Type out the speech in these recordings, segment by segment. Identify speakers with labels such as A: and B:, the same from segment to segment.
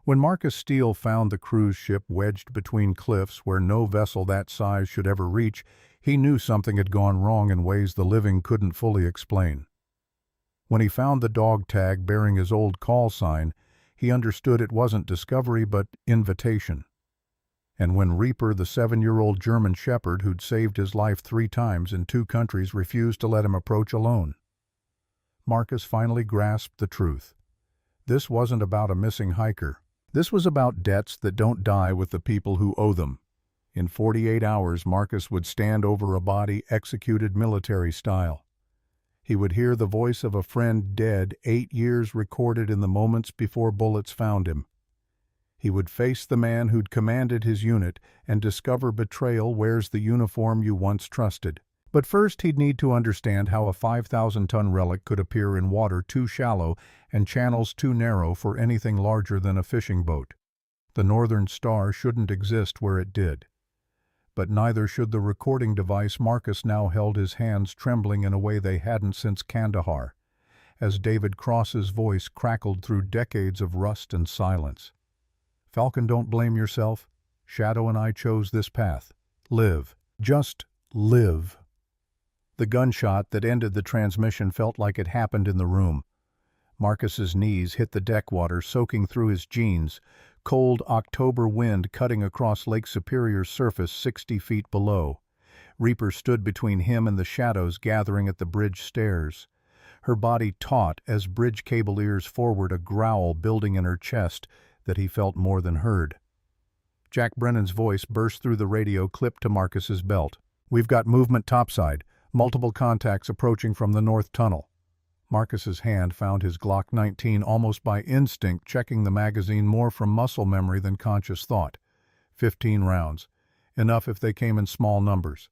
A: When Marcus Steele found the cruise ship wedged between cliffs where no vessel that size should ever reach, he knew something had gone wrong in ways the living couldn't fully explain. When he found the dog tag bearing his old call sign, he understood it wasn't discovery but invitation. And when Reaper, the 7-year-old German shepherd who'd saved his life 3 times in 2 countries, refused to let him approach alone, Marcus finally grasped the truth. This wasn't about a missing hiker. This was about debts that don't die with the people who owe them. In 48 hours, Marcus would stand over a body executed military style. He would hear the voice of a friend dead 8 years recorded in the moments before bullets found him. He would face the man who'd commanded his unit and discover betrayal wears the uniform you once trusted. But first he'd need to understand how a 5,000-ton relic could appear in water too shallow and channels too narrow for anything larger than a fishing boat. The Northern Star shouldn't exist where it did. But neither should the recording device. Marcus now held his hands trembling in a way they hadn't since Kandahar, as David Cross's voice crackled through decades of rust and silence. "Falcon, don't blame yourself. Shadow and I chose this path. Live. Just live." The gunshot that ended the transmission felt like it happened in the room. Marcus's knees hit the deck water, soaking through his jeans, cold October wind cutting across Lake Superior's surface 60 feet below. Reaper stood between him and the shadows gathering at the bridge stairs. Her body taut as bridge cable ears forward, a growl building in her chest that he felt more than heard. Jack Brennan's voice burst through the radio clipped to Marcus's belt. "We've got movement topside. Multiple contacts approaching from the north tunnel." Marcus's hand found his Glock 19 almost by instinct, checking the magazine more from muscle memory than conscious thought. 15 rounds. Enough if they came in small numbers.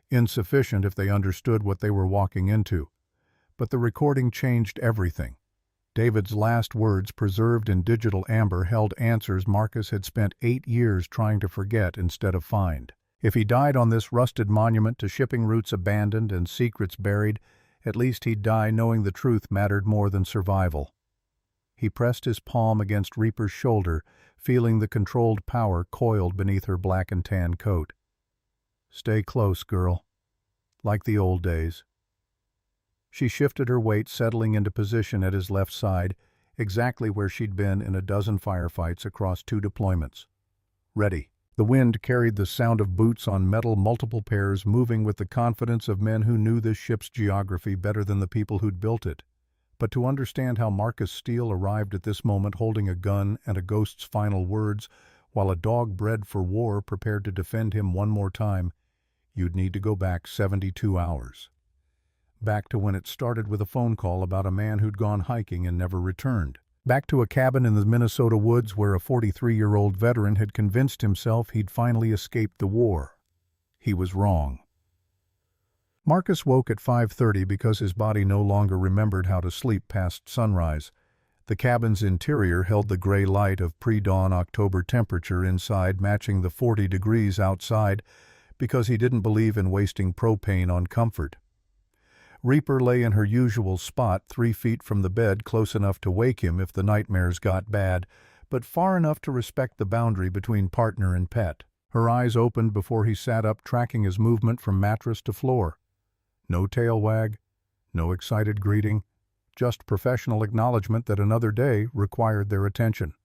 A: Insufficient if they understood what they were walking into. But the recording changed everything. David's last words, preserved in digital amber, held answers Marcus had spent 8 years trying to forget instead of find. If he died on this rusted monument to shipping routes abandoned and secrets buried, at least he'd die knowing the truth mattered more than survival. He pressed his palm against Reaper's shoulder, feeling the controlled power coiled beneath her black and tan coat. "Stay close, girl. Like the old days." She shifted her weight, settling into position at his left side, exactly where she'd been in a dozen firefights across 2 deployments. "Ready." The wind carried the sound of boots on metal, multiple pairs moving with the confidence of men who knew this ship's geography better than the people who'd built it. But to understand how Marcus Steele arrived at this moment holding a gun and a ghost's final words, while a dog bred for war prepared to defend him one more time, you'd need to go back 72 hours. Back to when it started with a phone call about a man who'd gone hiking and never returned. Back to a cabin in the Minnesota woods where a 43-year-old veteran had convinced himself he'd finally escaped the war. He was wrong. Marcus woke at 5:30 because his body no longer remembered how to sleep past sunrise. The cabin's interior held the gray light of pre-dawn October temperature inside, matching the 40 degrees outside, because he didn't believe in wasting propane on comfort. Reaper lay in her usual spot 3 feet from the bed, close enough to wake him if the nightmares got bad, but far enough to respect the boundary between partner and pet. Her eyes opened before he sat up, tracking his movement from mattress to floor. No tail wag, no excited greeting, just professional acknowledgement that another day required their attention.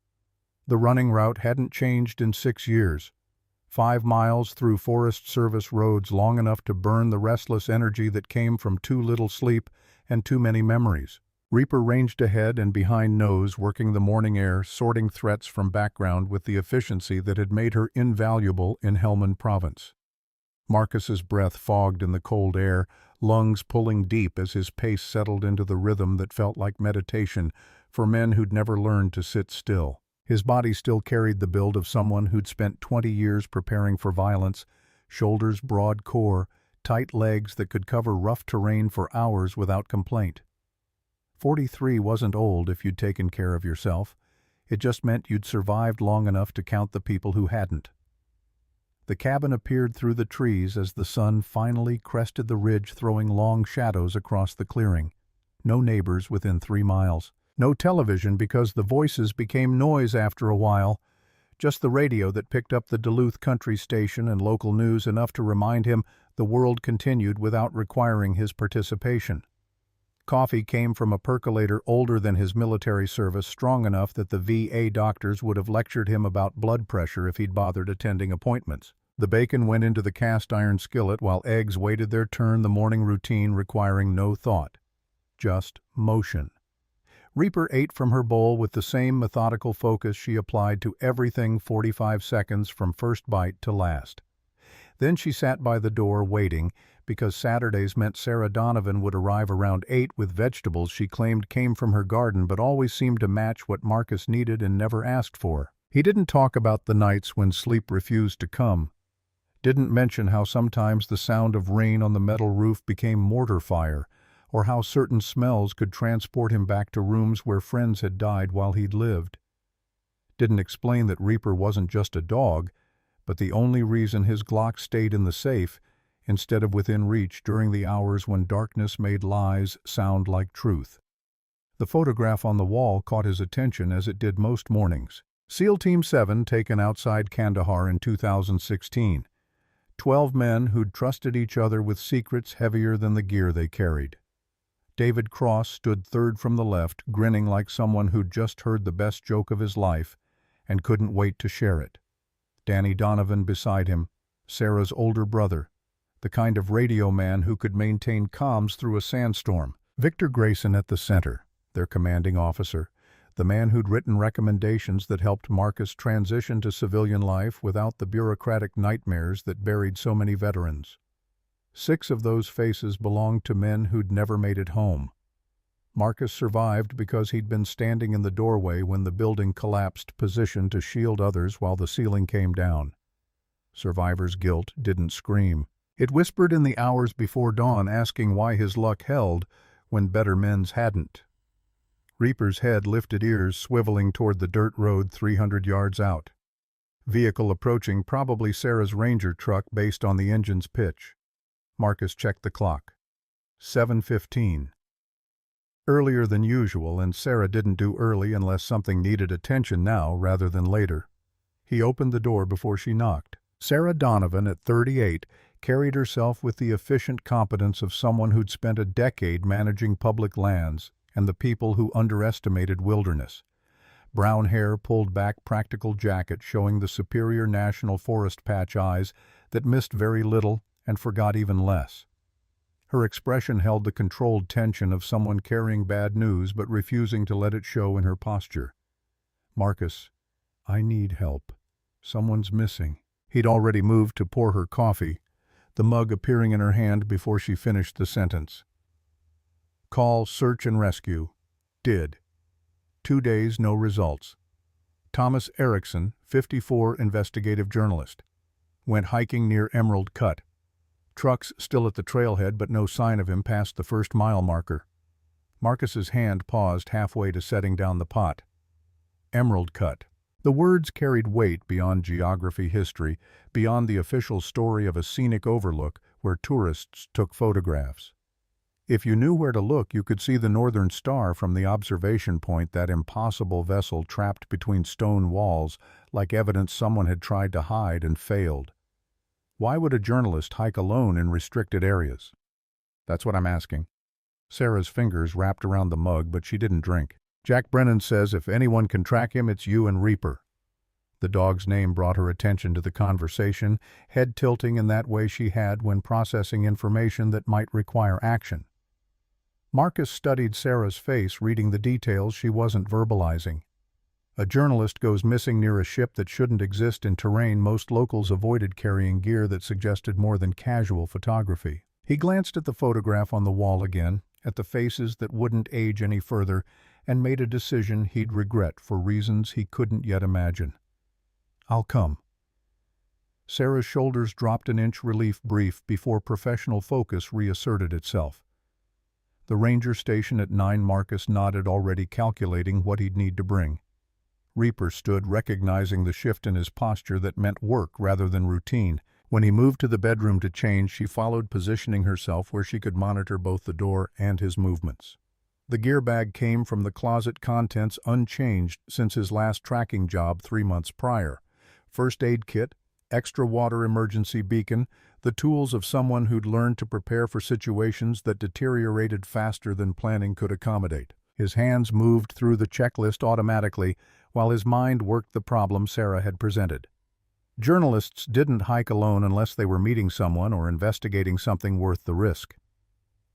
A: The running route hadn't changed in 6 years. 5 miles through Forest Service roads, long enough to burn the restless energy that came from too little sleep and too many memories. Reaper ranged ahead and behind nose, working the morning air, sorting threats from background with the efficiency that had made her invaluable in Helmand Province. Marcus's breath fogged in the cold air, lungs pulling deep as his pace settled into the rhythm that felt like meditation for men who'd never learned to sit still. His body still carried the build of someone who'd spent 20 years preparing for violence, shoulders, broad core, tight legs that could cover rough terrain for hours without complaint. 43 wasn't old if you'd taken care of yourself. It just meant you'd survived long enough to count the people who hadn't. The cabin appeared through the trees as the sun finally crested the ridge, throwing long shadows across the clearing. No neighbors within 3 miles. No television because the voices became noise after a while, just the radio that picked up the Duluth country station and local news enough to remind him the world continued without requiring his participation. Coffee came from a percolator older than his military service, strong enough that the VA doctors would have lectured him about blood pressure if he'd bothered attending appointments. The bacon went into the cast-iron skillet while eggs waited their turn, the morning routine requiring no thought, just motion. Reaper ate from her bowl with the same methodical focus she applied to everything 45 seconds from first bite to last. Then she sat by the door waiting, because Saturdays meant Sarah Donovan would arrive around 8 with vegetables she claimed came from her garden but always seemed to match what Marcus needed and never asked for. He didn't talk about the nights when sleep refused to come. Didn't mention how sometimes the sound of rain on the metal roof became mortar fire, or how certain smells could transport him back to rooms where friends had died while he'd lived. Didn't explain that Reaper wasn't just a dog, but the only reason his Glock stayed in the safe instead of within reach during the hours when darkness made lies sound like truth. The photograph on the wall caught his attention as it did most mornings. SEAL Team 7 taken outside Kandahar in 2016. 12 men who'd trusted each other with secrets heavier than the gear they carried. David Cross stood third from the left, grinning like someone who'd just heard the best joke of his life and couldn't wait to share it. Danny Donovan beside him, Sarah's older brother, the kind of radio man who could maintain comms through a sandstorm. Victor Grayson at the center, their commanding officer, the man who'd written recommendations that helped Marcus transition to civilian life without the bureaucratic nightmares that buried so many veterans. 6 of those faces belonged to men who'd never made it home. Marcus survived because he'd been standing in the doorway when the building collapsed, positioned to shield others while the ceiling came down. Survivor's guilt didn't scream. It whispered in the hours before dawn, asking why his luck held when better men's hadn't. Reaper's head lifted, ears swiveling toward the dirt road 300 yards out. Vehicle approaching, probably Sarah's Ranger truck based on the engine's pitch. Marcus checked the clock. 7:15. Earlier than usual, and Sarah didn't do early unless something needed attention now rather than later. He opened the door before she knocked. Sarah Donovan, at 38, carried herself with the efficient competence of someone who'd spent a decade managing public lands and the people who underestimated wilderness. Brown hair pulled back, practical jacket showing the superior National Forest patch eyes that missed very little and forgot even less. Her expression held the controlled tension of someone carrying bad news but refusing to let it show in her posture. "Marcus, I need help. Someone's missing." He'd already moved to pour her coffee, the mug appearing in her hand before she finished the sentence. "Call, search and rescue." Did. 2 days, no results. Thomas Erickson, 54, investigative journalist. Went hiking near Emerald Cut. Trucks still at the trailhead, but no sign of him past the first mile marker. Marcus's hand paused halfway to setting down the pot. Emerald Cut. The words carried weight beyond geography history, beyond the official story of a scenic overlook where tourists took photographs. If you knew where to look, you could see the Northern Star from the observation point, that impossible vessel trapped between stone walls, like evidence someone had tried to hide and failed. Why would a journalist hike alone in restricted areas? That's what I'm asking. Sarah's fingers wrapped around the mug, but she didn't drink. Jack Brennan says if anyone can track him, it's you and Reaper. The dog's name brought her attention to the conversation, head tilting in that way she had when processing information that might require action. Marcus studied Sarah's face, reading the details she wasn't verbalizing. A journalist goes missing near a ship that shouldn't exist in terrain most locals avoided carrying gear that suggested more than casual photography. He glanced at the photograph on the wall again, at the faces that wouldn't age any further, and made a decision he'd regret for reasons he couldn't yet imagine. "I'll come." Sarah's shoulders dropped an inch, relief brief before professional focus reasserted itself. The ranger station at 9. Marcus nodded, already calculating what he'd need to bring. Reaper stood, recognizing the shift in his posture that meant work rather than routine. When he moved to the bedroom to change, she followed, positioning herself where she could monitor both the door and his movements. The gear bag came from the closet, contents unchanged since his last tracking job 3 months prior. First aid kit, extra water emergency beacon, the tools of someone who'd learned to prepare for situations that deteriorated faster than planning could accommodate. His hands moved through the checklist automatically while his mind worked the problem Sarah had presented. Journalists didn't hike alone unless they were meeting someone or investigating something worth the risk.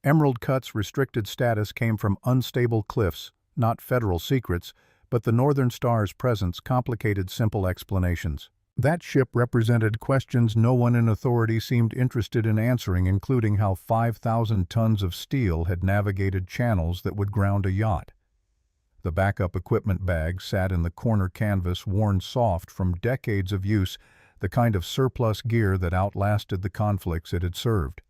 A: Emerald Cut's restricted status came from unstable cliffs, not federal secrets, but the Northern Star's presence complicated simple explanations. That ship represented questions no one in authority seemed interested in answering, including how 5,000 tons of steel had navigated channels that would ground a yacht. The backup equipment bag sat in the corner canvas, worn soft from decades of use, the kind of surplus gear that outlasted the conflicts it had served.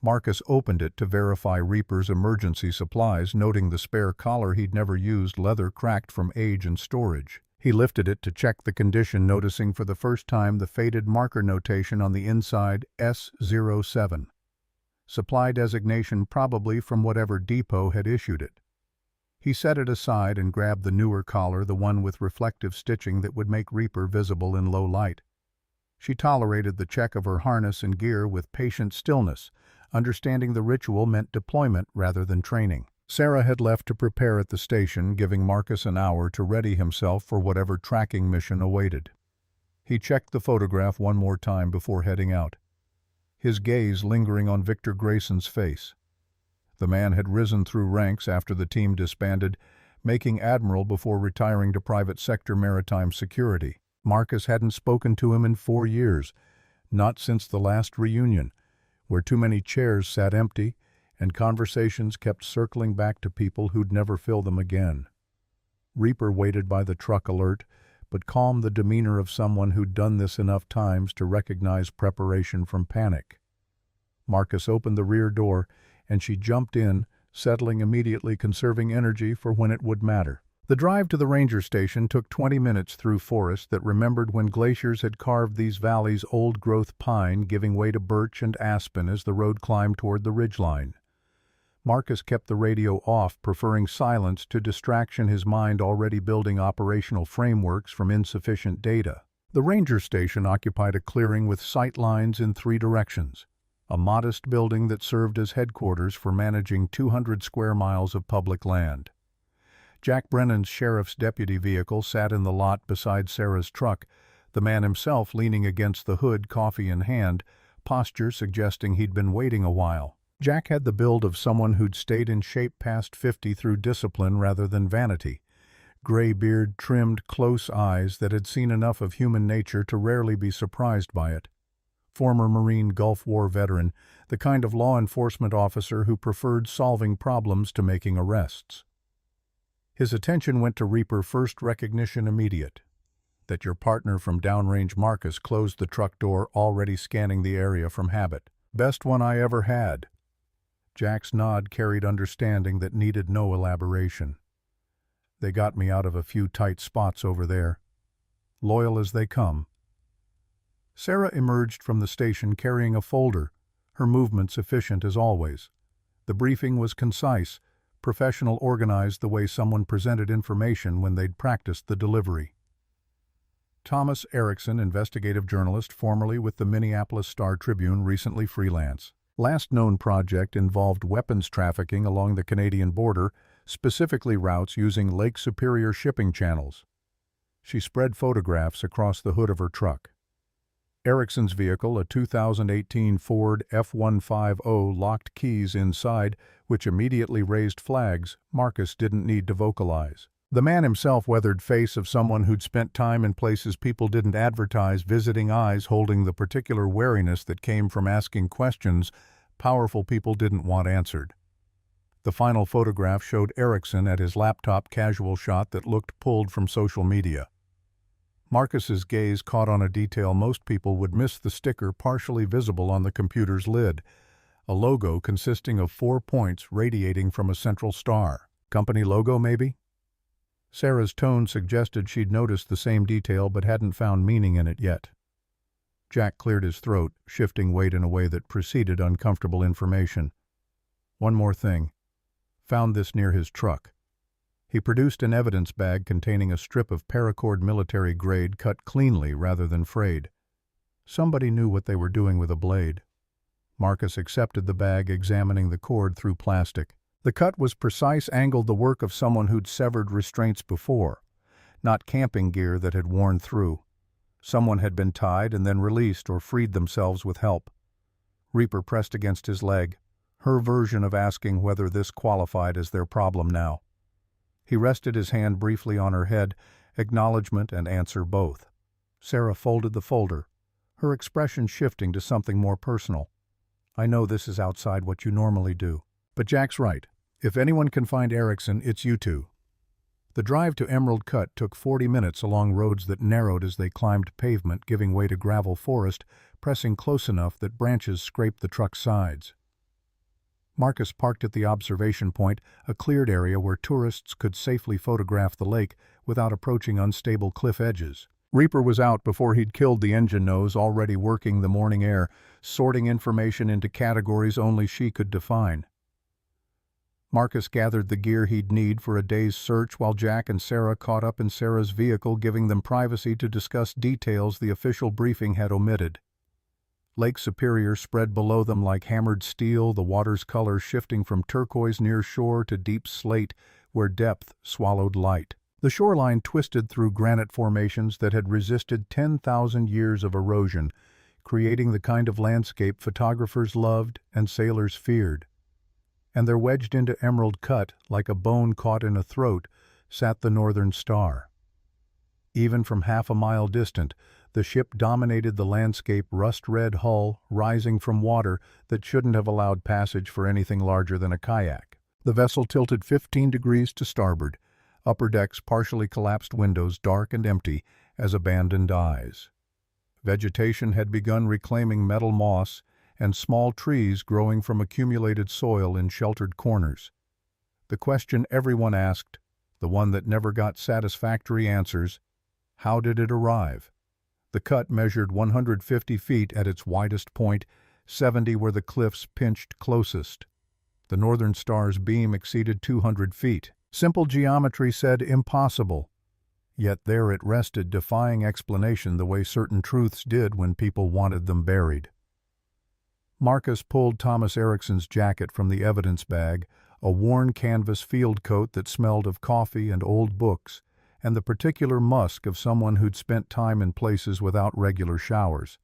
A: Marcus opened it to verify Reaper's emergency supplies, noting the spare collar he'd never used, leather cracked from age and storage. He lifted it to check the condition, noticing for the first time the faded marker notation on the inside, S07. Supply designation probably from whatever depot had issued it. He set it aside and grabbed the newer collar, the one with reflective stitching that would make Reaper visible in low light. She tolerated the check of her harness and gear with patient stillness, understanding the ritual meant deployment rather than training. Sarah had left to prepare at the station, giving Marcus an hour to ready himself for whatever tracking mission awaited. He checked the photograph one more time before heading out, his gaze lingering on Victor Grayson's face. The man had risen through ranks after the team disbanded, making admiral before retiring to private sector maritime security. Marcus hadn't spoken to him in 4 years, not since the last reunion, where too many chairs sat empty and conversations kept circling back to people who'd never fill them again. Reaper waited by the truck, alert, but calm, the demeanor of someone who'd done this enough times to recognize preparation from panic. Marcus opened the rear door, and she jumped in, settling immediately, conserving energy for when it would matter. The drive to the ranger station took 20 minutes through forest that remembered when glaciers had carved these valleys, old-growth pine giving way to birch and aspen as the road climbed toward the ridgeline. Marcus kept the radio off, preferring silence to distraction, his mind already building operational frameworks from insufficient data. The ranger station occupied a clearing with sight lines in 3 directions, a modest building that served as headquarters for managing 200 square miles of public land. Jack Brennan's sheriff's deputy vehicle sat in the lot beside Sarah's truck, the man himself leaning against the hood, coffee in hand, posture suggesting he'd been waiting a while. Jack had the build of someone who'd stayed in shape past 50 through discipline rather than vanity. Gray beard, trimmed, close eyes that had seen enough of human nature to rarely be surprised by it. Former Marine Gulf War veteran, the kind of law enforcement officer who preferred solving problems to making arrests. His attention went to Reaper first, recognition immediate. That your partner from downrange. Marcus closed the truck door, already scanning the area from habit. Best one I ever had. Jack's nod carried understanding that needed no elaboration. They got me out of a few tight spots over there. Loyal as they come. Sarah emerged from the station carrying a folder, her movements efficient as always. The briefing was concise, professional, organized the way someone presented information when they'd practiced the delivery. Thomas Erickson, investigative journalist, formerly with the Minneapolis Star-Tribune, recently freelance. Last known project involved weapons trafficking along the Canadian border, specifically routes using Lake Superior shipping channels. She spread photographs across the hood of her truck. Erickson's vehicle, a 2018 Ford F-150, locked keys inside, which immediately raised flags Marcus didn't need to vocalize. The man himself, weathered face of someone who'd spent time in places people didn't advertise, visiting eyes holding the particular wariness that came from asking questions powerful people didn't want answered. The final photograph showed Erickson at his laptop, casual shot that looked pulled from social media. Marcus's gaze caught on a detail most people would miss: the sticker partially visible on the computer's lid, a logo consisting of 4 points radiating from a central star. Company logo, maybe? Sarah's tone suggested she'd noticed the same detail but hadn't found meaning in it yet. Jack cleared his throat, shifting weight in a way that preceded uncomfortable information. One more thing. found this near his truck. He produced an evidence bag containing a strip of paracord military grade cut cleanly rather than frayed. Somebody knew what they were doing with a blade. Marcus accepted the bag, examining the cord through plastic. The cut was precise, angled, the work of someone who'd severed restraints before, not camping gear that had worn through. Someone had been tied and then released or freed themselves with help. Reaper pressed against his leg, her version of asking whether this qualified as their problem now. He rested his hand briefly on her head, acknowledgement and answer both. Sarah folded the folder, her expression shifting to something more personal. "I know this is outside what you normally do, but Jack's right. If anyone can find Erickson, it's you two." The drive to Emerald Cut took 40 minutes along roads that narrowed as they climbed pavement, giving way to gravel forest, pressing close enough that branches scraped the truck's sides. Marcus parked at the observation point, a cleared area where tourists could safely photograph the lake without approaching unstable cliff edges. Reaper was out before he'd killed the engine nose, already working the morning air, sorting information into categories only she could define. Marcus gathered the gear he'd need for a day's search while Jack and Sarah caught up in Sarah's vehicle, giving them privacy to discuss details the official briefing had omitted. Lake Superior spread below them like hammered steel, the water's color shifting from turquoise near shore to deep slate where depth swallowed light. The shoreline twisted through granite formations that had resisted 10,000 years of erosion, creating the kind of landscape photographers loved and sailors feared. And there, wedged into Emerald Cut, like a bone caught in a throat, sat the Northern Star. Even from half a mile distant, the ship dominated the landscape, rust-red hull rising from water that shouldn't have allowed passage for anything larger than a kayak. The vessel tilted 15 degrees to starboard, upper decks partially collapsed, windows dark and empty as abandoned eyes. Vegetation had begun reclaiming metal moss and small trees growing from accumulated soil in sheltered corners. The question everyone asked, the one that never got satisfactory answers: how did it arrive? The cut measured 150 feet at its widest point, 70 where the cliffs pinched closest. The Northern Star's beam exceeded 200 feet. Simple geometry said impossible. Yet there it rested, defying explanation the way certain truths did when people wanted them buried. Marcus pulled Thomas Erickson's jacket from the evidence bag, a worn canvas field coat that smelled of coffee and old books, and the particular musk of someone who'd spent time in places without regular showers.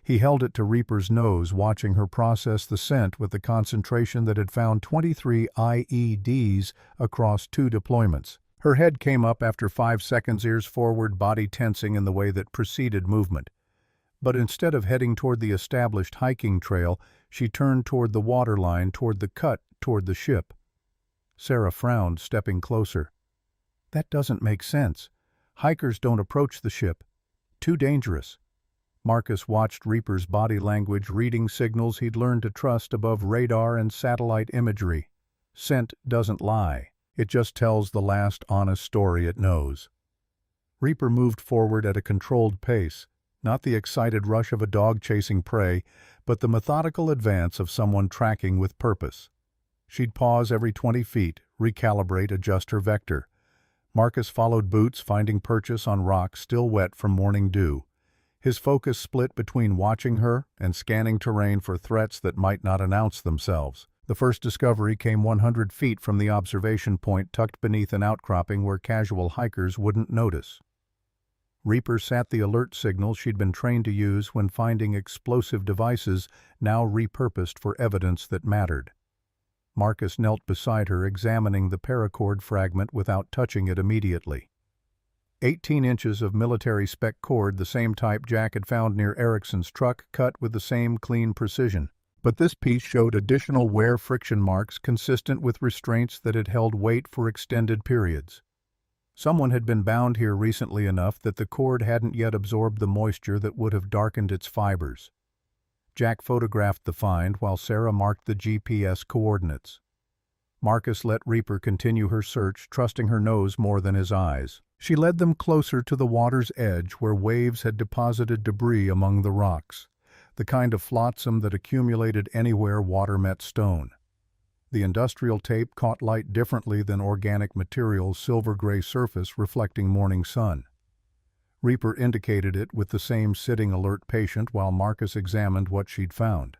A: He held it to Reaper's nose, watching her process the scent with the concentration that had found 23 IEDs across 2 deployments. Her head came up after 5 seconds, ears forward, body tensing in the way that preceded movement. But instead of heading toward the established hiking trail, she turned toward the waterline, toward the cut, toward the ship. Sarah frowned, stepping closer. "That doesn't make sense. Hikers don't approach the ship. Too dangerous." Marcus watched Reaper's body language, reading signals he'd learned to trust above radar and satellite imagery. Scent doesn't lie. It just tells the last honest story it knows. Reaper moved forward at a controlled pace, not the excited rush of a dog chasing prey, but the methodical advance of someone tracking with purpose. She'd pause every 20 feet, recalibrate, adjust her vector. Marcus followed Boots, finding purchase on rocks still wet from morning dew. His focus split between watching her and scanning terrain for threats that might not announce themselves. The first discovery came 100 feet from the observation point, tucked beneath an outcropping where casual hikers wouldn't notice. Reaper sat the alert signal she'd been trained to use when finding explosive devices, now repurposed for evidence that mattered. Marcus knelt beside her, examining the paracord fragment without touching it immediately. 18 inches of military-spec cord, the same type Jack had found near Erickson's truck, cut with the same clean precision. But this piece showed additional wear friction marks consistent with restraints that had held weight for extended periods. Someone had been bound here recently enough that the cord hadn't yet absorbed the moisture that would have darkened its fibers. Jack photographed the find while Sarah marked the GPS coordinates. Marcus let Reaper continue her search, trusting her nose more than his eyes. She led them closer to the water's edge where waves had deposited debris among the rocks, the kind of flotsam that accumulated anywhere water met stone. The industrial tape caught light differently than organic material's silver-gray surface reflecting morning sun. Reaper indicated it with the same sitting alert patient while Marcus examined what she'd found.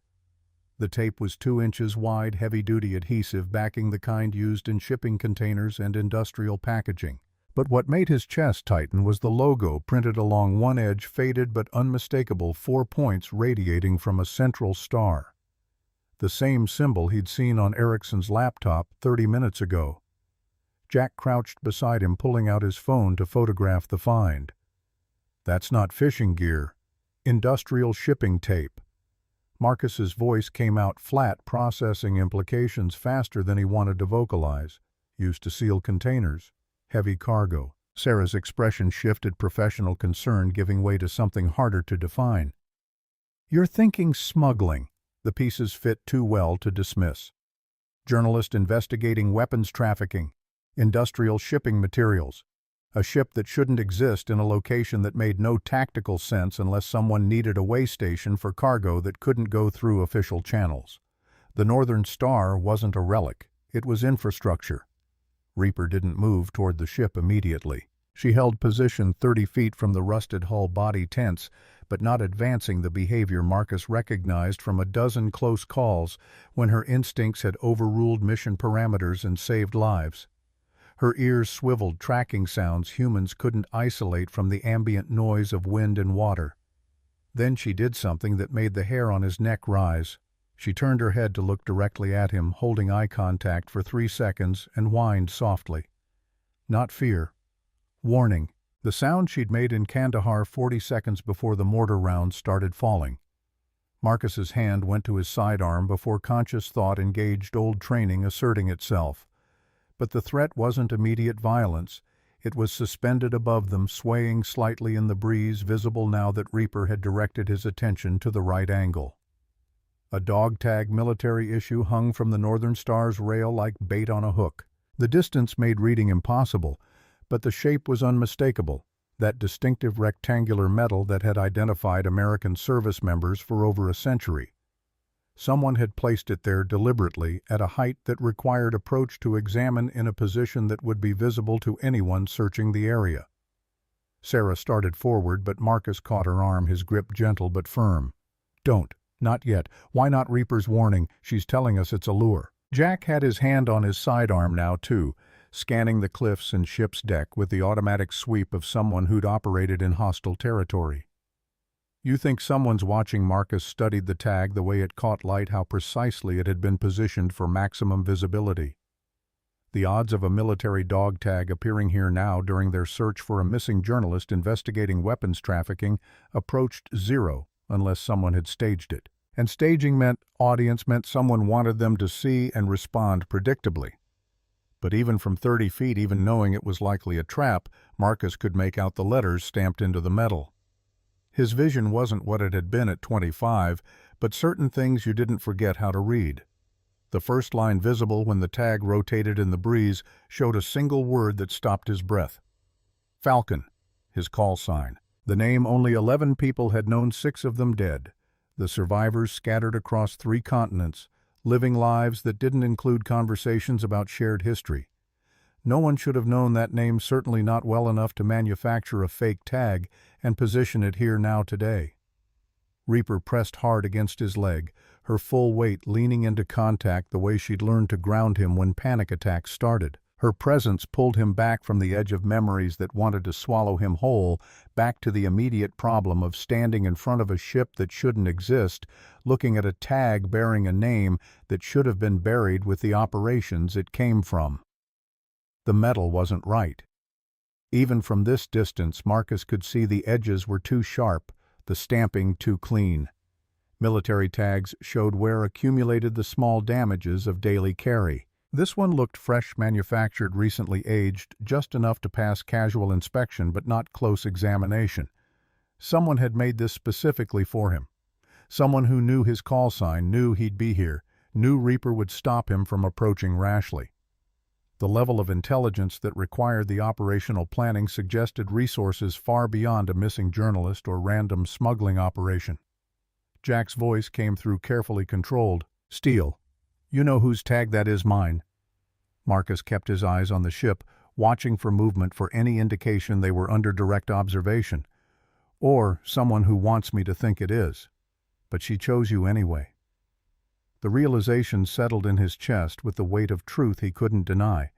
A: The tape was 2 inches wide, heavy-duty adhesive backing the kind used in shipping containers and industrial packaging. But what made his chest tighten was the logo printed along one edge, faded but unmistakable, 4 points radiating from a central star. The same symbol he'd seen on Erickson's laptop 30 minutes ago. Jack crouched beside him, pulling out his phone to photograph the find. That's not fishing gear. Industrial shipping tape. Marcus's voice came out flat, processing implications faster than he wanted to vocalize. Used to seal containers. Heavy cargo. Sarah's expression shifted, professional concern giving way to something harder to define. You're thinking smuggling. The pieces fit too well to dismiss. Journalist investigating weapons trafficking. Industrial shipping materials. A ship that shouldn't exist in a location that made no tactical sense unless someone needed a way station for cargo that couldn't go through official channels. The Northern Star wasn't a relic. It was infrastructure. Reaper didn't move toward the ship immediately. She held position 30 feet from the rusted hull, body tense, but not advancing, the behavior Marcus recognized from a dozen close calls when her instincts had overruled mission parameters and saved lives. Her ears swiveled, tracking sounds humans couldn't isolate from the ambient noise of wind and water. Then she did something that made the hair on his neck rise. She turned her head to look directly at him, holding eye contact for 3 seconds, and whined softly. Not fear. Warning. The sound she'd made in Kandahar 40 seconds before the mortar rounds started falling. Marcus's hand went to his sidearm before conscious thought engaged old training asserting itself. But the threat wasn't immediate violence. It was suspended above them, swaying slightly in the breeze, visible now that Reaper had directed his attention to the right angle. A dog-tag military issue hung from the Northern Star's rail like bait on a hook. The distance made reading impossible, but the shape was unmistakable, that distinctive rectangular metal that had identified American service members for over a century. Someone had placed it there deliberately at a height that required approach to examine, in a position that would be visible to anyone searching the area. Sarah started forward, but Marcus caught her arm, his grip gentle but firm. Don't. Not yet. Why not? Reaper's warning. She's telling us it's a lure. Jack had his hand on his sidearm now, too, scanning the cliffs and ship's deck with the automatic sweep of someone who'd operated in hostile territory. You think someone's watching? Marcus studied the tag, the way it caught light, how precisely it had been positioned for maximum visibility. The odds of a military dog tag appearing here now during their search for a missing journalist investigating weapons trafficking approached 0, unless someone had staged it. And staging meant audience, meant someone wanted them to see and respond predictably. But even from 30 feet, even knowing it was likely a trap, Marcus could make out the letters stamped into the metal. His vision wasn't what it had been at 25, but certain things you didn't forget how to read. The first line, visible when the tag rotated in the breeze, showed a single word that stopped his breath. Falcon, his call sign. The name only 11 people had known, 6 of them dead. The survivors scattered across 3 continents, living lives that didn't include conversations about shared history. No one should have known that name, certainly not well enough to manufacture a fake tag and position it here now today. Reaper pressed hard against his leg, her full weight leaning into contact the way she'd learned to ground him when panic attacks started. Her presence pulled him back from the edge of memories that wanted to swallow him whole, back to the immediate problem of standing in front of a ship that shouldn't exist, looking at a tag bearing a name that should have been buried with the operations it came from. The metal wasn't right. Even from this distance, Marcus could see the edges were too sharp, the stamping too clean. Military tags showed where accumulated the small damages of daily carry. This one looked fresh, manufactured, recently aged, just enough to pass casual inspection but not close examination. Someone had made this specifically for him. Someone who knew his call sign, knew he'd be here, knew Reaper would stop him from approaching rashly. The level of intelligence that required the operational planning suggested resources far beyond a missing journalist or random smuggling operation. Jack's voice came through, carefully controlled. Steele. You know whose tag that is? Mine. Marcus kept his eyes on the ship, watching for movement for any indication they were under direct observation. Or someone who wants me to think it is. But she chose you anyway. The realization settled in his chest with the weight of truth he couldn't deny.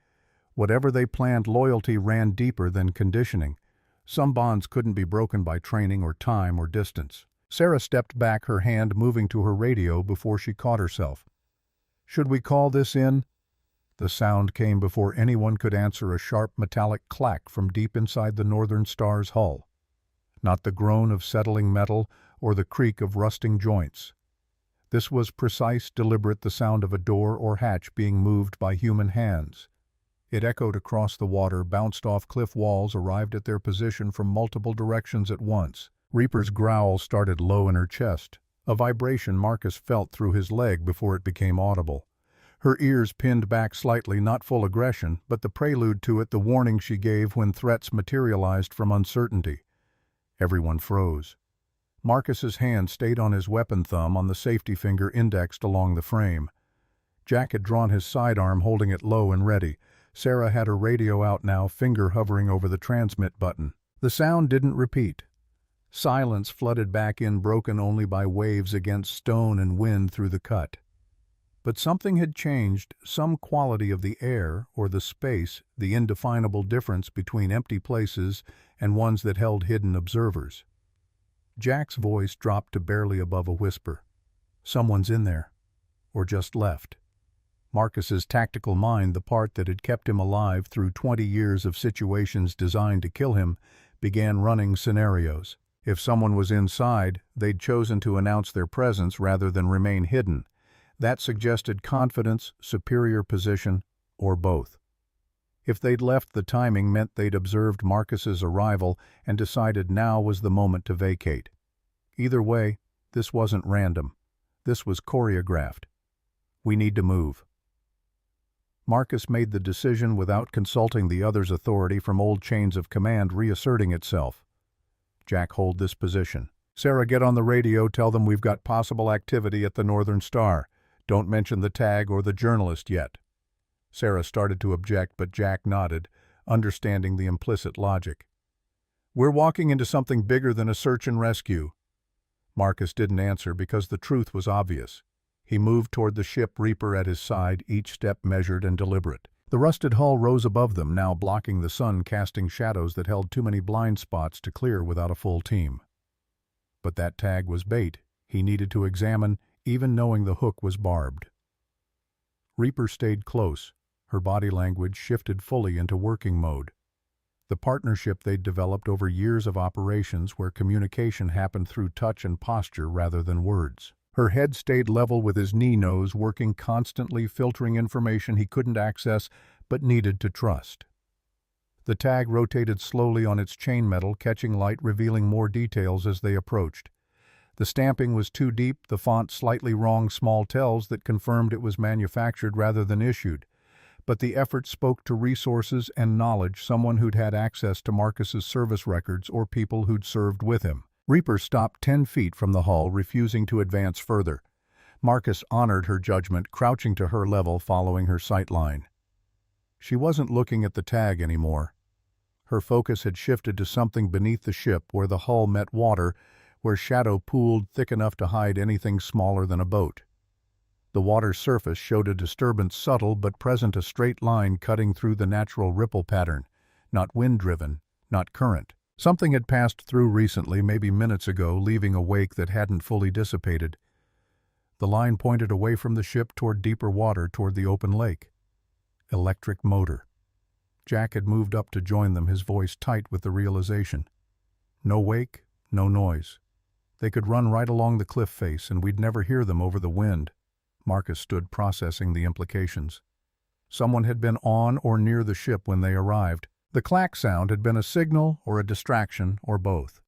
A: Whatever they planned, loyalty ran deeper than conditioning. Some bonds couldn't be broken by training or time or distance. Sarah stepped back, her hand moving to her radio before she caught herself. Should we call this in? The sound came before anyone could answer, a sharp metallic clack from deep inside the Northern Star's hull. Not the groan of settling metal or the creak of rusting joints. This was precise, deliberate, the sound of a door or hatch being moved by human hands. It echoed across the water, bounced off cliff walls, arrived at their position from multiple directions at once. Reaper's growl started low in her chest. A vibration Marcus felt through his leg before it became audible. Her ears pinned back slightly, not full aggression, but the prelude to it, the warning she gave when threats materialized from uncertainty. Everyone froze. Marcus's hand stayed on his weapon thumb, on the safety finger indexed along the frame. Jack had drawn his sidearm, holding it low and ready. Sarah had her radio out now, finger hovering over the transmit button. The sound didn't repeat. Silence flooded back in, broken only by waves against stone and wind through the cut. But something had changed, some quality of the air or the space, the indefinable difference between empty places and ones that held hidden observers. Jack's voice dropped to barely above a whisper. Someone's in there. Or just left. Marcus's tactical mind, the part that had kept him alive through 20 years of situations designed to kill him, began running scenarios. If someone was inside, they'd chosen to announce their presence rather than remain hidden. That suggested confidence, superior position, or both. If they'd left, the timing meant they'd observed Marcus's arrival and decided now was the moment to vacate. Either way, this wasn't random. This was choreographed. We need to move. Marcus made the decision without consulting the others' authority from old chains of command reasserting itself. Jack, hold this position. Sarah, get on the radio, tell them we've got possible activity at the Northern Star. Don't mention the tag or the journalist yet. Sarah started to object, but Jack nodded, understanding the implicit logic. We're walking into something bigger than a search and rescue. Marcus didn't answer because the truth was obvious. He moved toward the ship, Reaper at his side, each step measured and deliberate. The rusted hull rose above them, now blocking the sun, casting shadows that held too many blind spots to clear without a full team. But that tag was bait he needed to examine, even knowing the hook was barbed. Reaper stayed close. Her body language shifted fully into working mode. The partnership they'd developed over years of operations where communication happened through touch and posture rather than words. Her head stayed level with his knee-nose, working constantly, filtering information he couldn't access but needed to trust. The tag rotated slowly on its chain metal, catching light, revealing more details as they approached. The stamping was too deep, the font slightly wrong, small tells that confirmed it was manufactured rather than issued. But the effort spoke to resources and knowledge, someone who'd had access to Marcus's service records or people who'd served with him. Reaper stopped 10 feet from the hull, refusing to advance further. Marcus honored her judgment, crouching to her level, following her sight line. She wasn't looking at the tag anymore. Her focus had shifted to something beneath the ship, where the hull met water, where shadow pooled thick enough to hide anything smaller than a boat. The water's surface showed a disturbance, subtle but present, a straight line cutting through the natural ripple pattern, not wind-driven, not current. Something had passed through recently, maybe minutes ago, leaving a wake that hadn't fully dissipated. The line pointed away from the ship toward deeper water, toward the open lake. Electric motor. Jack had moved up to join them, his voice tight with the realization. No wake, no noise. They could run right along the cliff face, and we'd never hear them over the wind. Marcus stood processing the implications. Someone had been on or near the ship when they arrived. The clack sound had been a signal or a distraction or both.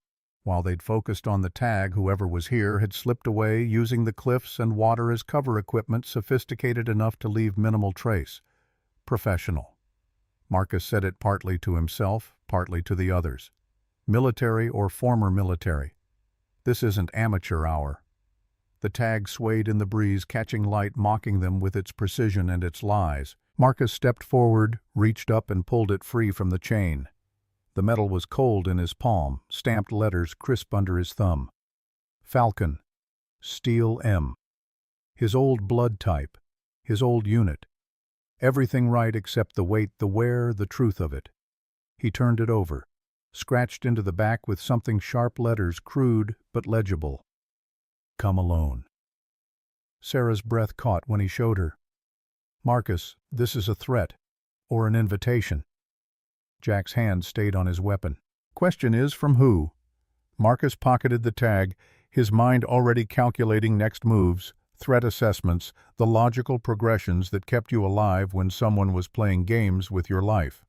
A: While they'd focused on the tag, whoever was here had slipped away, using the cliffs and water as cover equipment, sophisticated enough to leave minimal trace. Professional. Marcus said it partly to himself, partly to the others. Military or former military. This isn't amateur hour. The tag swayed in the breeze, catching light, mocking them with its precision and its lies. Marcus stepped forward, reached up and pulled it free from the chain. The metal was cold in his palm, stamped letters crisp under his thumb. Falcon. Steel M. His old blood type. His old unit. Everything right except the weight, the wear, the truth of it. He turned it over, scratched into the back with something sharp letters, crude but legible. Come alone. Sarah's breath caught when he showed her. Marcus, this is a threat, or an invitation. Jack's hand stayed on his weapon. Question is, from who? Marcus pocketed the tag, his mind already calculating next moves, threat assessments, the logical progressions that kept you alive when someone was playing games with your life.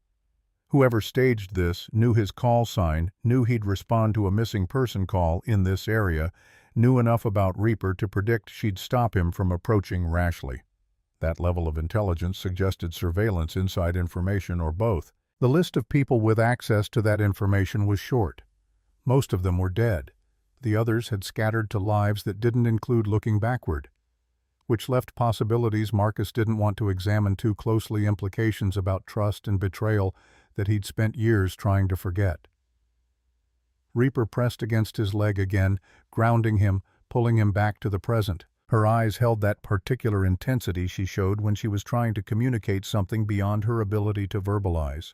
A: Whoever staged this knew his call sign, knew he'd respond to a missing person call in this area, knew enough about Reaper to predict she'd stop him from approaching rashly. That level of intelligence suggested surveillance, inside information, or both. The list of people with access to that information was short. Most of them were dead. The others had scattered to lives that didn't include looking backward, which left possibilities Marcus didn't want to examine too closely, implications about trust and betrayal that he'd spent years trying to forget. Reaper pressed against his leg again, grounding him, pulling him back to the present. Her eyes held that particular intensity she showed when she was trying to communicate something beyond her ability to verbalize.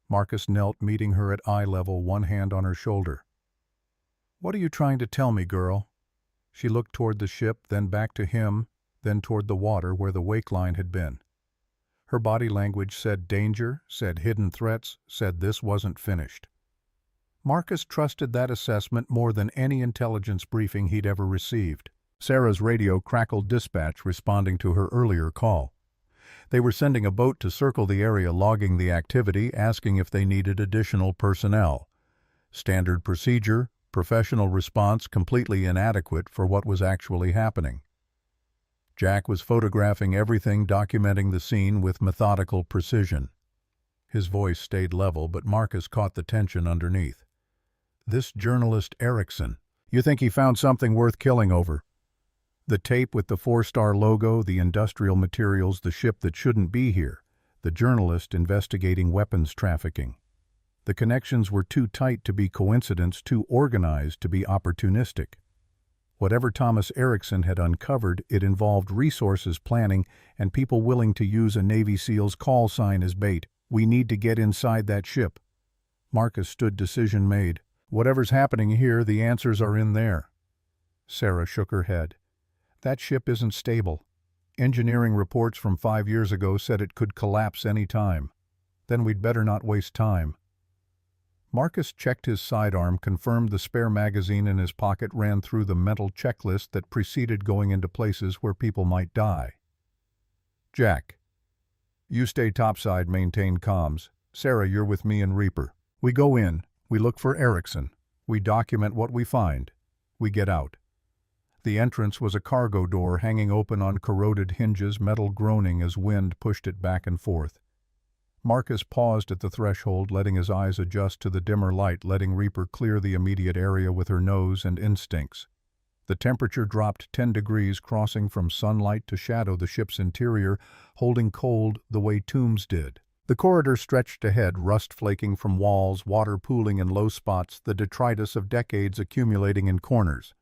A: Marcus knelt, meeting her at eye level, one hand on her shoulder. "What are you trying to tell me, girl?" She looked toward the ship, then back to him, then toward the water where the wake line had been. Her body language said danger, said hidden threats, said this wasn't finished. Marcus trusted that assessment more than any intelligence briefing he'd ever received. Sarah's radio crackled dispatch responding to her earlier call. They were sending a boat to circle the area, logging the activity, asking if they needed additional personnel. Standard procedure, professional response completely inadequate for what was actually happening. Jack was photographing everything, documenting the scene with methodical precision. His voice stayed level, but Marcus caught the tension underneath. This journalist Erickson, you think he found something worth killing over? The tape with the 4-star logo, the industrial materials, the ship that shouldn't be here, the journalist investigating weapons trafficking. The connections were too tight to be coincidence, too organized to be opportunistic. Whatever Thomas Erickson had uncovered, it involved resources, planning, and people willing to use a Navy SEAL's call sign as bait. We need to get inside that ship. Marcus stood, decision made. Whatever's happening here, the answers are in there. Sarah shook her head. That ship isn't stable. Engineering reports from 5 years ago said it could collapse any time. Then we'd better not waste time. Marcus checked his sidearm, confirmed the spare magazine in his pocket, ran through the mental checklist that preceded going into places where people might die. Jack, you stay topside, maintain comms. Sarah, you're with me and Reaper. We go in, we look for Erickson, we document what we find, we get out. The entrance was a cargo door hanging open on corroded hinges, metal groaning as wind pushed it back and forth. Marcus paused at the threshold, letting his eyes adjust to the dimmer light, letting Reaper clear the immediate area with her nose and instincts. The temperature dropped 10 degrees, crossing from sunlight to shadow the ship's interior, holding cold the way tombs did. The corridor stretched ahead, rust flaking from walls, water pooling in low spots, the detritus of decades accumulating in corners.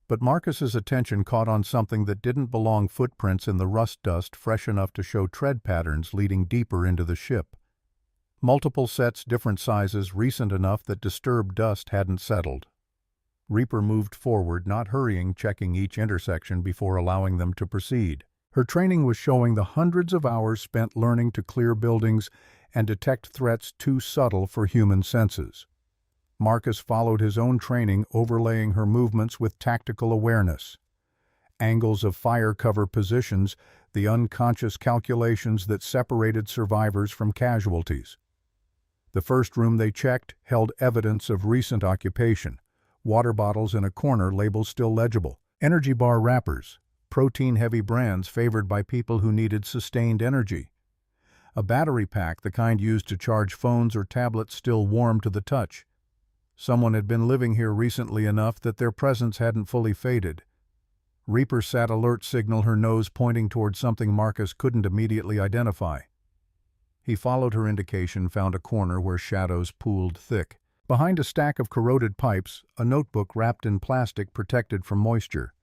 A: But Marcus's attention caught on something that didn't belong: footprints in the rust dust, fresh enough to show tread patterns leading deeper into the ship. Multiple sets, different sizes, recent enough that disturbed dust hadn't settled. Reaper moved forward, not hurrying, checking each intersection before allowing them to proceed. Her training was showing the hundreds of hours spent learning to clear buildings and detect threats too subtle for human senses. Marcus followed his own training, overlaying her movements with tactical awareness. Angles of fire cover positions, the unconscious calculations that separated survivors from casualties. The first room they checked held evidence of recent occupation. Water bottles in a corner, labels still legible. Energy bar wrappers, protein-heavy brands favored by people who needed sustained energy. A battery pack, the kind used to charge phones or tablets, still warm to the touch. Someone had been living here recently enough that their presence hadn't fully faded. Reaper sat alert signal, her nose pointing toward something Marcus couldn't immediately identify. He followed her indication, found a corner where shadows pooled thick. Behind a stack of corroded pipes, a notebook wrapped in plastic protected from moisture.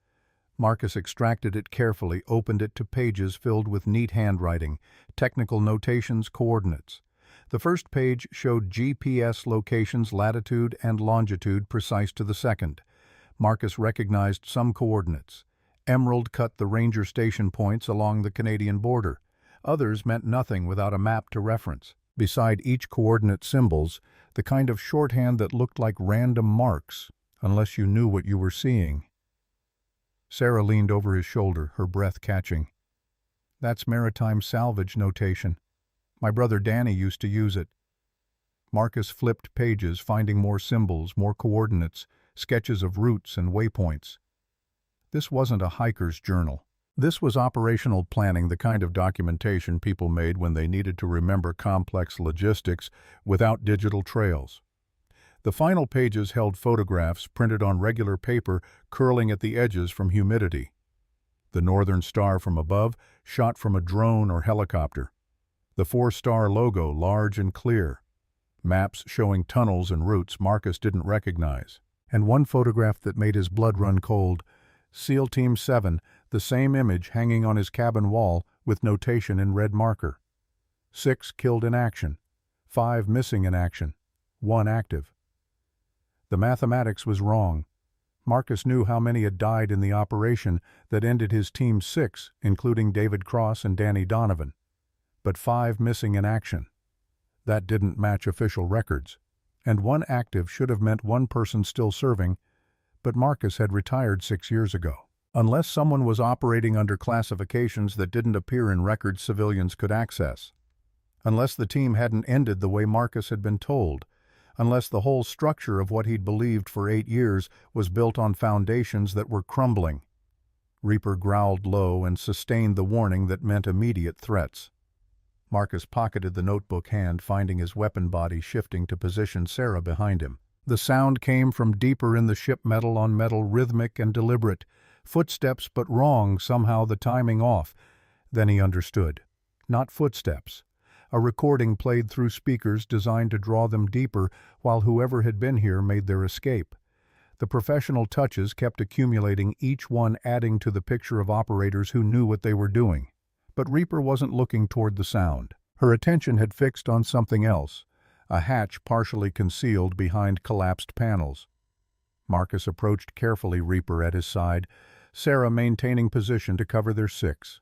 A: Marcus extracted it carefully, opened it to pages filled with neat handwriting, technical notations, coordinates. The first page showed GPS locations, latitude and longitude precise to the second. Marcus recognized some coordinates. Emerald cut the ranger station points along the Canadian border. Others meant nothing without a map to reference. Beside each coordinate symbols, the kind of shorthand that looked like random marks, unless you knew what you were seeing. Sarah leaned over his shoulder, her breath catching. "That's maritime salvage notation. My brother Danny used to use it." Marcus flipped pages, finding more symbols, more coordinates, sketches of routes and waypoints. This wasn't a hiker's journal. This was operational planning, the kind of documentation people made when they needed to remember complex logistics without digital trails. The final pages held photographs printed on regular paper, curling at the edges from humidity. The northern star from above, shot from a drone or helicopter. The 4-star logo, large and clear. Maps showing tunnels and routes Marcus didn't recognize. And one photograph that made his blood run cold. SEAL Team 7, the same image hanging on his cabin wall with notation in red marker. 6 killed in action. 5 missing in action. 1 active. The mathematics was wrong. Marcus knew how many had died in the operation that ended his Team 6, including David Cross and Danny Donovan. But 5 missing in action. That didn't match official records. And 1 active should have meant 1 person still serving, but Marcus had retired 6 years ago. Unless someone was operating under classifications that didn't appear in records civilians could access. Unless the team hadn't ended the way Marcus had been told. Unless the whole structure of what he'd believed for 8 years was built on foundations that were crumbling. Reaper growled low and sustained the warning that meant immediate threats. Marcus pocketed the notebook hand, finding his weapon body shifting to position Sarah behind him. The sound came from deeper in the ship, metal on metal, rhythmic and deliberate. Footsteps, but wrong, somehow the timing off. Then he understood. Not footsteps. A recording played through speakers designed to draw them deeper while whoever had been here made their escape. The professional touches kept accumulating, each one adding to the picture of operators who knew what they were doing. But Reaper wasn't looking toward the sound. Her attention had fixed on something else, a hatch partially concealed behind collapsed panels. Marcus approached carefully, Reaper at his side, Sarah maintaining position to cover their 6.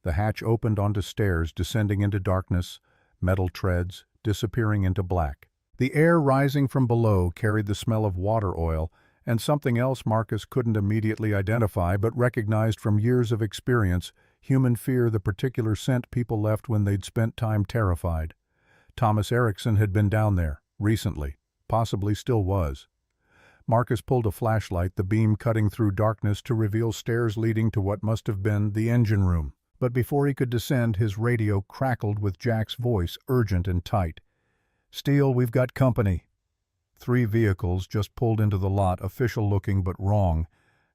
A: The hatch opened onto stairs, descending into darkness, metal treads, disappearing into black. The air rising from below carried the smell of water oil and something else Marcus couldn't immediately identify but recognized from years of experience, human fear, the particular scent people left when they'd spent time terrified. Thomas Erickson had been down there, recently, possibly still was. Marcus pulled a flashlight, the beam cutting through darkness to reveal stairs leading to what must have been the engine room. But before he could descend, his radio crackled with Jack's voice, urgent and tight. "Steele, we've got company." 3 vehicles just pulled into the lot, official-looking but wrong.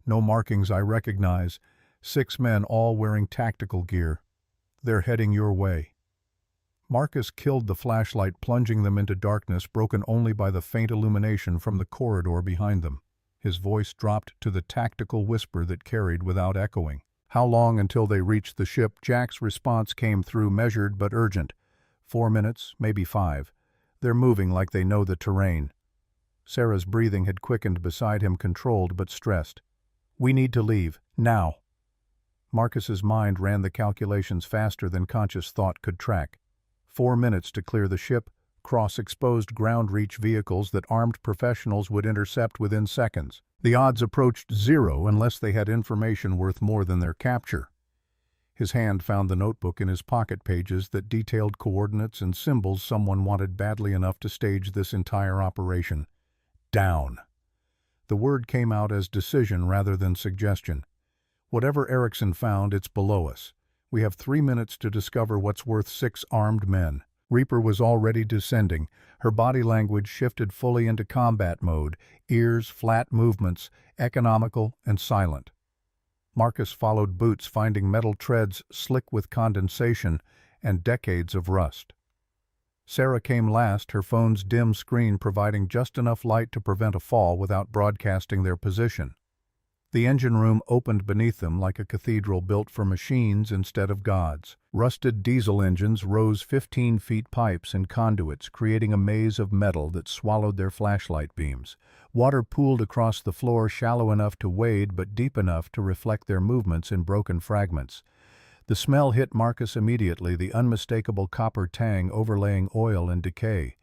A: No markings I recognize. 6 men, all wearing tactical gear. "They're heading your way." Marcus killed the flashlight, plunging them into darkness, broken only by the faint illumination from the corridor behind them. His voice dropped to the tactical whisper that carried without echoing. "How long until they reach the ship?" Jack's response came through, measured but urgent. 4 minutes, maybe 5. They're moving like they know the terrain. Sarah's breathing had quickened beside him, controlled but stressed. "We need to leave, now." Marcus's mind ran the calculations faster than conscious thought could track. 4 minutes to clear the ship, cross exposed ground-reach vehicles that armed professionals would intercept within seconds. The odds approached 0 unless they had information worth more than their capture. His hand found the notebook in his pocket, pages that detailed coordinates and symbols someone wanted badly enough to stage this entire operation. Down. The word came out as decision rather than suggestion. "Whatever Erickson found, it's below us. We have 3 minutes to discover what's worth 6 armed men." Reaper was already descending. Her body language shifted fully into combat mode, ears, flat movements, economical and silent. Marcus followed boots, finding metal treads slick with condensation and decades of rust. Sarah came last, her phone's dim screen providing just enough light to prevent a fall without broadcasting their position. The engine room opened beneath them like a cathedral built for machines instead of gods. Rusted diesel engines rose 15 feet pipes and conduits, creating a maze of metal that swallowed their flashlight beams. Water pooled across the floor, shallow enough to wade but deep enough to reflect their movements in broken fragments. The smell hit Marcus immediately, the unmistakable copper tang overlaying oil and decay.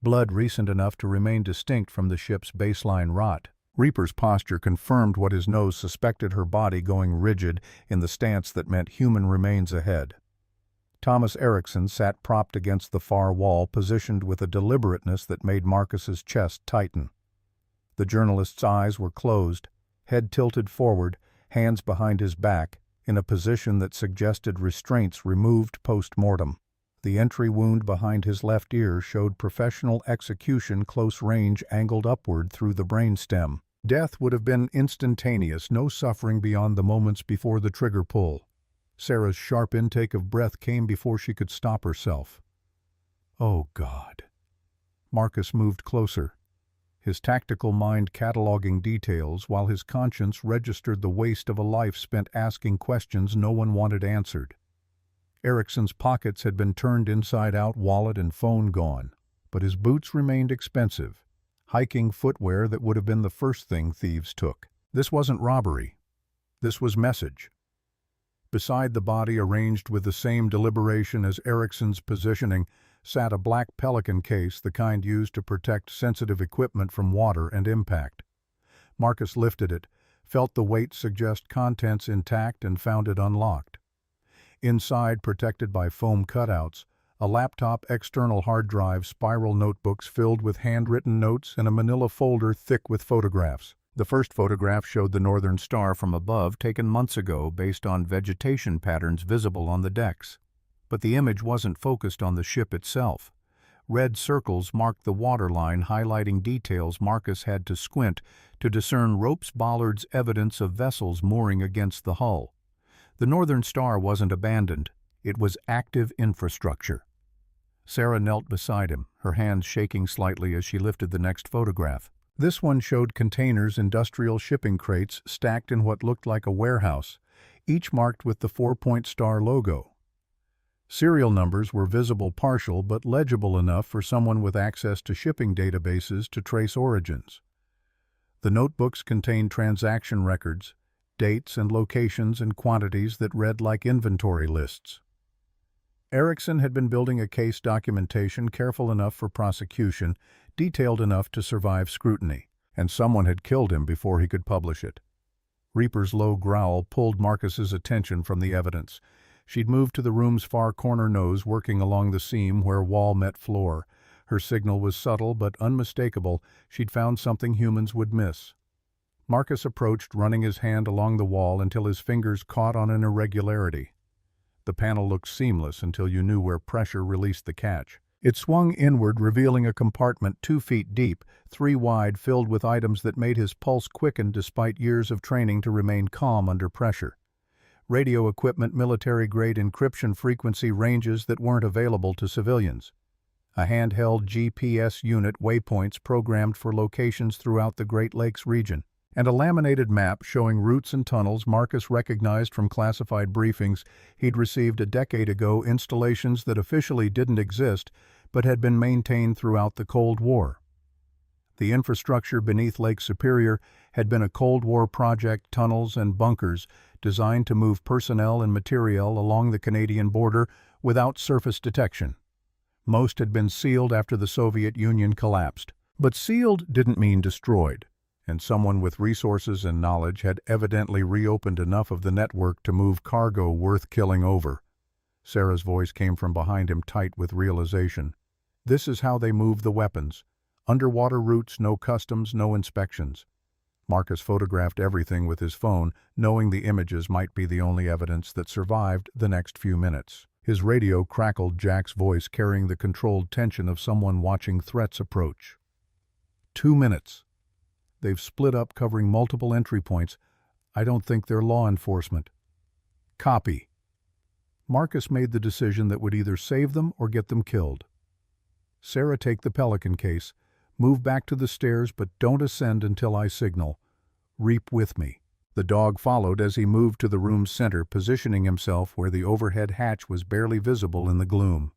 A: Blood recent enough to remain distinct from the ship's baseline rot. Reaper's posture confirmed what his nose suspected, her body going rigid in the stance that meant human remains ahead. Thomas Erickson sat propped against the far wall, positioned with a deliberateness that made Marcus's chest tighten. The journalist's eyes were closed, head tilted forward, hands behind his back, in a position that suggested restraints removed post-mortem. The entry wound behind his left ear showed professional execution, close range, angled upward through the brainstem. Death would have been instantaneous, no suffering beyond the moments before the trigger pull. Sarah's sharp intake of breath came before she could stop herself. Oh, God. Marcus moved closer, his tactical mind cataloging details while his conscience registered the waste of a life spent asking questions no one wanted answered. Erickson's pockets had been turned inside out, wallet and phone gone, but his boots remained expensive, hiking footwear that would have been the first thing thieves took. This wasn't robbery. This was message. Beside the body, arranged with the same deliberation as Erickson's positioning, sat a black Pelican case, the kind used to protect sensitive equipment from water and impact. Marcus lifted it, felt the weight suggest contents intact, and found it unlocked. Inside, protected by foam cutouts, a laptop, external hard drive, spiral notebooks filled with handwritten notes, and a manila folder thick with photographs. The first photograph showed the Northern Star from above, taken months ago based on vegetation patterns visible on the decks. But the image wasn't focused on the ship itself. Red circles marked the waterline, highlighting details Marcus had to squint to discern ropes, bollards, evidence of vessels mooring against the hull. The Northern Star wasn't abandoned. It was active infrastructure. Sarah knelt beside him, her hands shaking slightly as she lifted the next photograph. This one showed containers, industrial shipping crates, stacked in what looked like a warehouse, each marked with the 4-point star logo. Serial numbers were visible, partial but legible enough for someone with access to shipping databases to trace origins. The notebooks contained transaction records, dates and locations and quantities that read like inventory lists. Erickson had been building a case documentation careful enough for prosecution, detailed enough to survive scrutiny, and someone had killed him before he could publish it. Reaper's low growl pulled Marcus's attention from the evidence. She'd moved to the room's far corner nose, working along the seam where wall met floor. Her signal was subtle but unmistakable. She'd found something humans would miss. Marcus approached, running his hand along the wall until his fingers caught on an irregularity. The panel looked seamless until you knew where pressure released the catch. It swung inward, revealing a compartment 2 feet deep, 3 wide, filled with items that made his pulse quicken despite years of training to remain calm under pressure. Radio equipment, military-grade encryption, frequency ranges that weren't available to civilians. A handheld GPS unit, waypoints programmed for locations throughout the Great Lakes region, and a laminated map showing routes and tunnels Marcus recognized from classified briefings he'd received a decade ago, installations that officially didn't exist but had been maintained throughout the Cold War. The infrastructure beneath Lake Superior had been a Cold War project, tunnels and bunkers designed to move personnel and materiel along the Canadian border without surface detection. Most had been sealed after the Soviet Union collapsed. But sealed didn't mean destroyed, and someone with resources and knowledge had evidently reopened enough of the network to move cargo worth killing over. Sarah's voice came from behind him, tight with realization. This is how they move the weapons. Underwater routes, no customs, no inspections. Marcus photographed everything with his phone, knowing the images might be the only evidence that survived the next few minutes. His radio crackled, Jack's voice carrying the controlled tension of someone watching threats approach. 2 minutes. They've split up, covering multiple entry points. I don't think they're law enforcement. Copy. Marcus made the decision that would either save them or get them killed. Sarah, take the Pelican case. Move back to the stairs, but don't ascend until I signal. Reap with me. The dog followed as he moved to the room's center, positioning himself where the overhead hatch was barely visible in the gloom.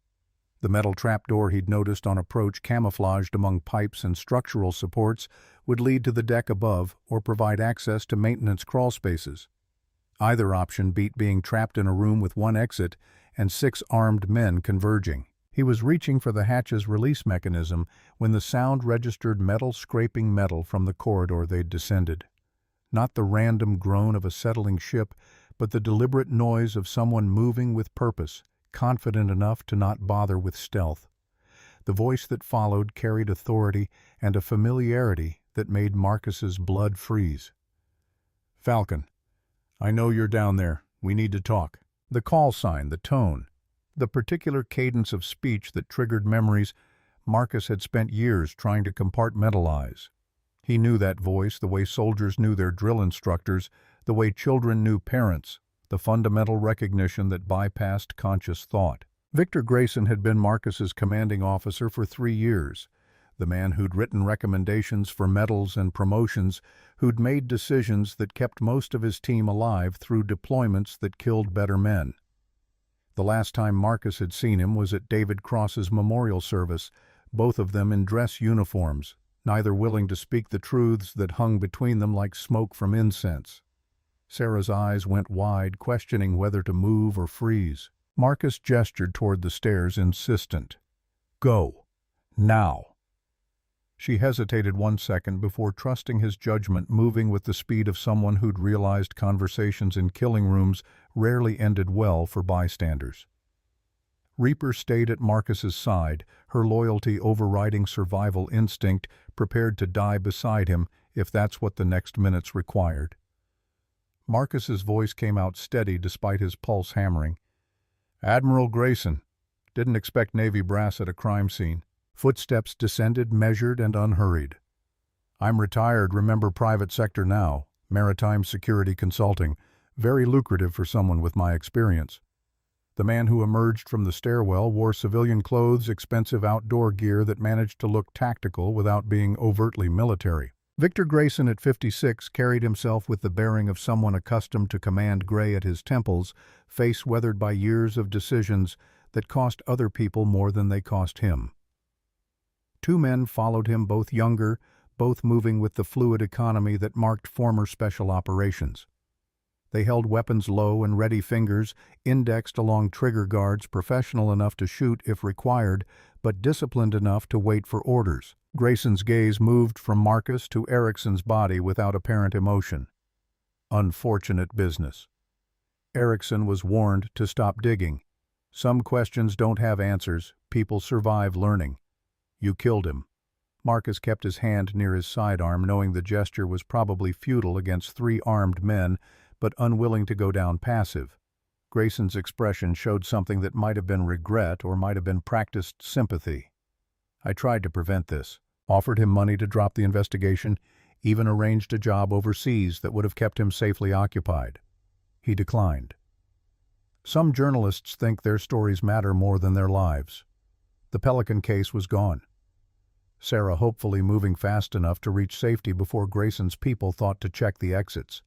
A: The metal trapdoor he'd noticed on approach, camouflaged among pipes and structural supports, would lead to the deck above or provide access to maintenance crawl spaces. Either option beat being trapped in a room with one exit and 6 armed men converging. He was reaching for the hatch's release mechanism when the sound registered metal scraping metal from the corridor they'd descended. Not the random groan of a settling ship, but the deliberate noise of someone moving with purpose, confident enough to not bother with stealth. The voice that followed carried authority and a familiarity that made Marcus's blood freeze. "Falcon, I know you're down there. We need to talk." The call sign, the tone, the particular cadence of speech that triggered memories Marcus had spent years trying to compartmentalize. He knew that voice the way soldiers knew their drill instructors, the way children knew parents, the fundamental recognition that bypassed conscious thought. Victor Grayson had been Marcus's commanding officer for 3 years, the man who'd written recommendations for medals and promotions, who'd made decisions that kept most of his team alive through deployments that killed better men. The last time Marcus had seen him was at David Cross's memorial service, both of them in dress uniforms, neither willing to speak the truths that hung between them like smoke from incense. Sarah's eyes went wide, questioning whether to move or freeze. Marcus gestured toward the stairs, insistent. "Go. Now." She hesitated 1 second before trusting his judgment, moving with the speed of someone who'd realized conversations in killing rooms rarely ended well for bystanders. Reaper stayed at Marcus's side, her loyalty overriding survival instinct, prepared to die beside him if that's what the next minutes required. Marcus's voice came out steady despite his pulse hammering. "Admiral Grayson. Didn't expect Navy brass at a crime scene." Footsteps descended, measured and unhurried. "I'm retired, remember private sector now, maritime security consulting, very lucrative for someone with my experience." The man who emerged from the stairwell wore civilian clothes, expensive outdoor gear that managed to look tactical without being overtly military. Victor Grayson at 56 carried himself with the bearing of someone accustomed to command gray at his temples, face weathered by years of decisions that cost other people more than they cost him. 2 men followed him, both younger, both moving with the fluid economy that marked former special operations. They held weapons low and ready fingers, indexed along trigger guards, professional enough to shoot if required, but disciplined enough to wait for orders. Grayson's gaze moved from Marcus to Erickson's body without apparent emotion. Unfortunate business. Erickson was warned to stop digging. Some questions don't have answers. People survive learning. You killed him. Marcus kept his hand near his sidearm, knowing the gesture was probably futile against 3 armed men, but unwilling to go down passive. Grayson's expression showed something that might have been regret or might have been practiced sympathy. "I tried to prevent this. Offered him money to drop the investigation, even arranged a job overseas that would have kept him safely occupied. He declined." Some journalists think their stories matter more than their lives. The Pelican case was gone. Sarah hopefully moving fast enough to reach safety before Grayson's people thought to check the exits.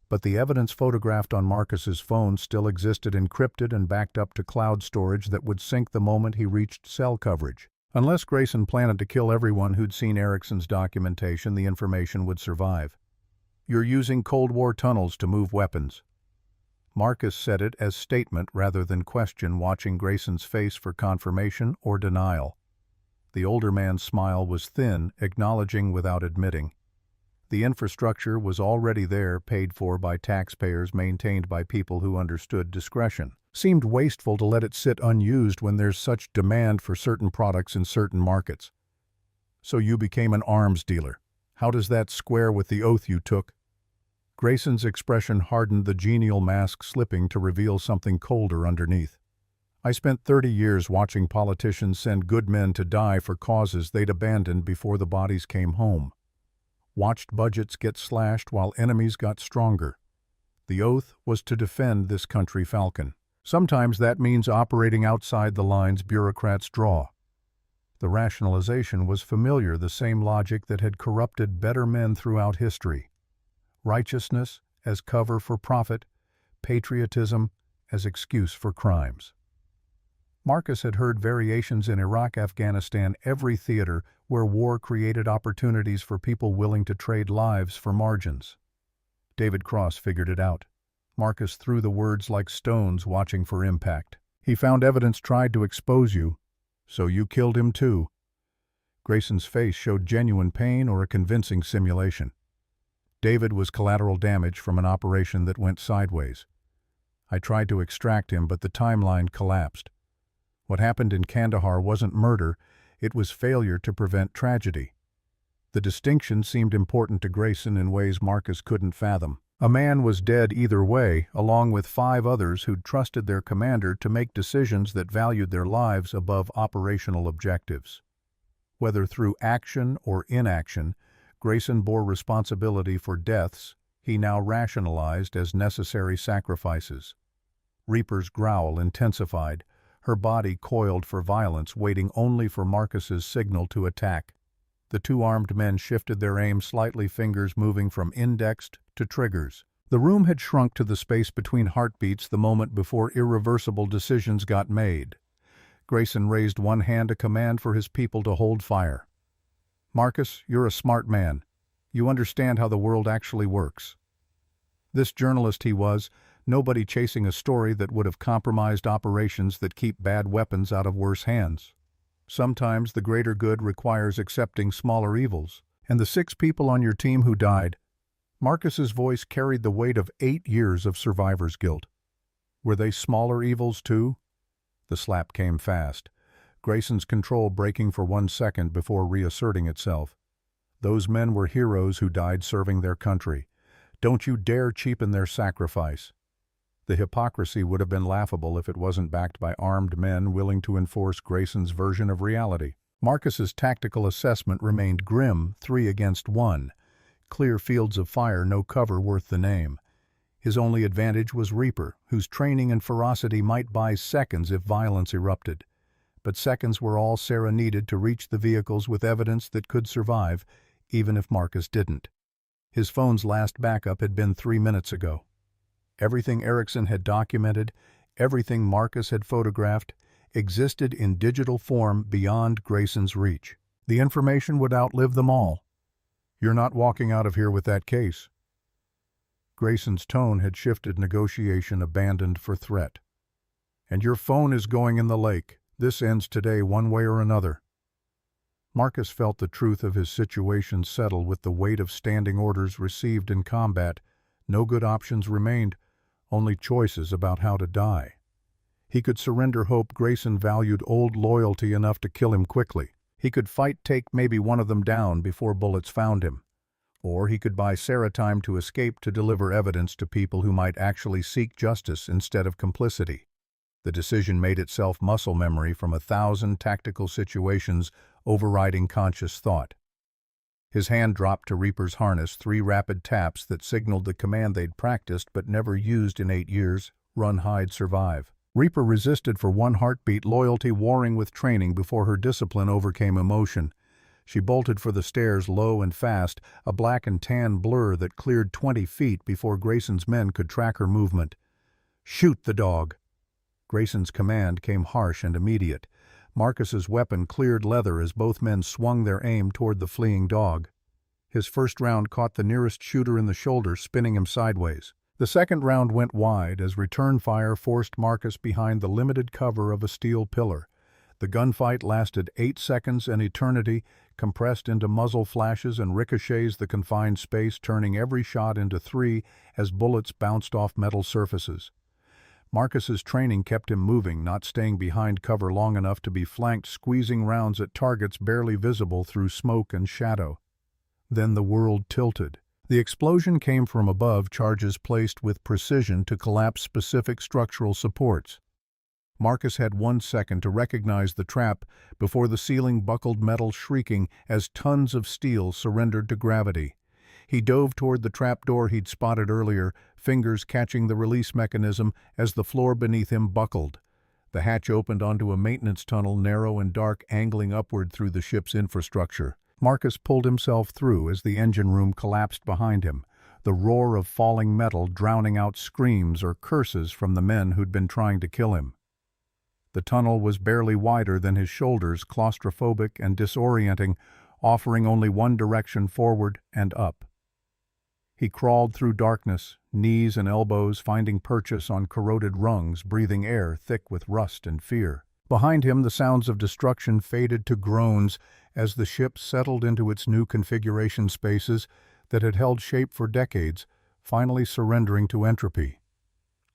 A: But the evidence photographed on Marcus's phone still existed encrypted and backed up to cloud storage that would sync the moment he reached cell coverage. Unless Grayson planned to kill everyone who'd seen Erickson's documentation, the information would survive. "You're using Cold War tunnels to move weapons." Marcus said it as statement rather than question, watching Grayson's face for confirmation or denial. The older man's smile was thin, acknowledging without admitting. The infrastructure was already there, paid for by taxpayers, maintained by people who understood discretion. Seemed wasteful to let it sit unused when there's such demand for certain products in certain markets. "So you became an arms dealer. How does that square with the oath you took?" Grayson's expression hardened, the genial mask slipping to reveal something colder underneath. "I spent 30 years watching politicians send good men to die for causes they'd abandoned before the bodies came home. watched budgets get slashed while enemies got stronger. The oath was to defend this country falcon. Sometimes that means operating outside the lines bureaucrats draw. The rationalization was familiar, the same logic that had corrupted better men throughout history. Righteousness as cover for profit, patriotism as excuse for crimes. Marcus had heard variations in Iraq, Afghanistan, every theater where war created opportunities for people willing to trade lives for margins. David Cross figured it out. Marcus threw the words like stones, watching for impact. He found evidence, tried to expose you, so you killed him too. Grayson's face showed genuine pain or a convincing simulation. David was collateral damage from an operation that went sideways. I tried to extract him, but the timeline collapsed. What happened in Kandahar wasn't murder, it was failure to prevent tragedy. The distinction seemed important to Grayson in ways Marcus couldn't fathom. A man was dead either way, along with 5 others who'd trusted their commander to make decisions that valued their lives above operational objectives. Whether through action or inaction, Grayson bore responsibility for deaths he now rationalized as necessary sacrifices. Reaper's growl intensified, her body coiled for violence, waiting only for Marcus's signal to attack. The 2 armed men shifted their aim slightly, fingers moving from indexed to triggers. The room had shrunk to the space between heartbeats the moment before irreversible decisions got made. Grayson raised one hand, a command for his people to hold fire. "Marcus, you're a smart man. You understand how the world actually works." This journalist he was, nobody chasing a story that would have compromised operations that keep bad weapons out of worse hands. Sometimes the greater good requires accepting smaller evils. And the 6 people on your team who died, Marcus's voice carried the weight of 8 years of survivor's guilt. Were they smaller evils too? The slap came fast, Grayson's control breaking for 1 second before reasserting itself. Those men were heroes who died serving their country. Don't you dare cheapen their sacrifice. The hypocrisy would have been laughable if it wasn't backed by armed men willing to enforce Grayson's version of reality. Marcus's tactical assessment remained grim, 3 against 1. Clear fields of fire, no cover worth the name. His only advantage was Reaper, whose training and ferocity might buy seconds if violence erupted. But seconds were all Sarah needed to reach the vehicles with evidence that could survive, even if Marcus didn't. His phone's last backup had been 3 minutes ago. Everything Erickson had documented, everything Marcus had photographed, existed in digital form beyond Grayson's reach. The information would outlive them all. "You're not walking out of here with that case." Grayson's tone had shifted, negotiation abandoned for threat. "And your phone is going in the lake. This ends today one way or another." Marcus felt the truth of his situation settle with the weight of standing orders received in combat. No good options remained, only choices about how to die. He could surrender hope. Grayson valued old loyalty enough to kill him quickly. He could fight, take maybe one of them down before bullets found him. Or he could buy Sarah time to escape, to deliver evidence to people who might actually seek justice instead of complicity. The decision made itself muscle memory from 1,000 tactical situations overriding conscious thought. His hand dropped to Reaper's harness, 3 rapid taps that signaled the command they'd practiced but never used in 8 years: run, hide, survive. Reaper resisted for 1 heartbeat, loyalty warring with training before her discipline overcame emotion. She bolted for the stairs, low and fast, a black and tan blur that cleared 20 feet before Grayson's men could track her movement. "Shoot the dog!" Grayson's command came harsh and immediate. Marcus's weapon cleared leather as both men swung their aim toward the fleeing dog. His first round caught the nearest shooter in the shoulder, spinning him sideways. The second round went wide as return fire forced Marcus behind the limited cover of a steel pillar. The gunfight lasted 8 seconds, an eternity, compressed into muzzle flashes and ricochets the confined space, turning every shot into 3 as bullets bounced off metal surfaces. Marcus's training kept him moving, not staying behind cover long enough to be flanked, squeezing rounds at targets barely visible through smoke and shadow. Then the world tilted. The explosion came from above, charges placed with precision to collapse specific structural supports. Marcus had 1 second to recognize the trap before the ceiling buckled, metal shrieking as tons of steel surrendered to gravity. He dove toward the trapdoor he'd spotted earlier, fingers catching the release mechanism as the floor beneath him buckled. The hatch opened onto a maintenance tunnel, narrow and dark, angling upward through the ship's infrastructure. Marcus pulled himself through as the engine room collapsed behind him, the roar of falling metal drowning out screams or curses from the men who'd been trying to kill him. The tunnel was barely wider than his shoulders, claustrophobic and disorienting, offering only one direction, forward and up. He crawled through darkness, knees and elbows finding purchase on corroded rungs, breathing air thick with rust and fear. Behind him, the sounds of destruction faded to groans as the ship settled into its new configuration spaces that had held shape for decades, finally surrendering to entropy.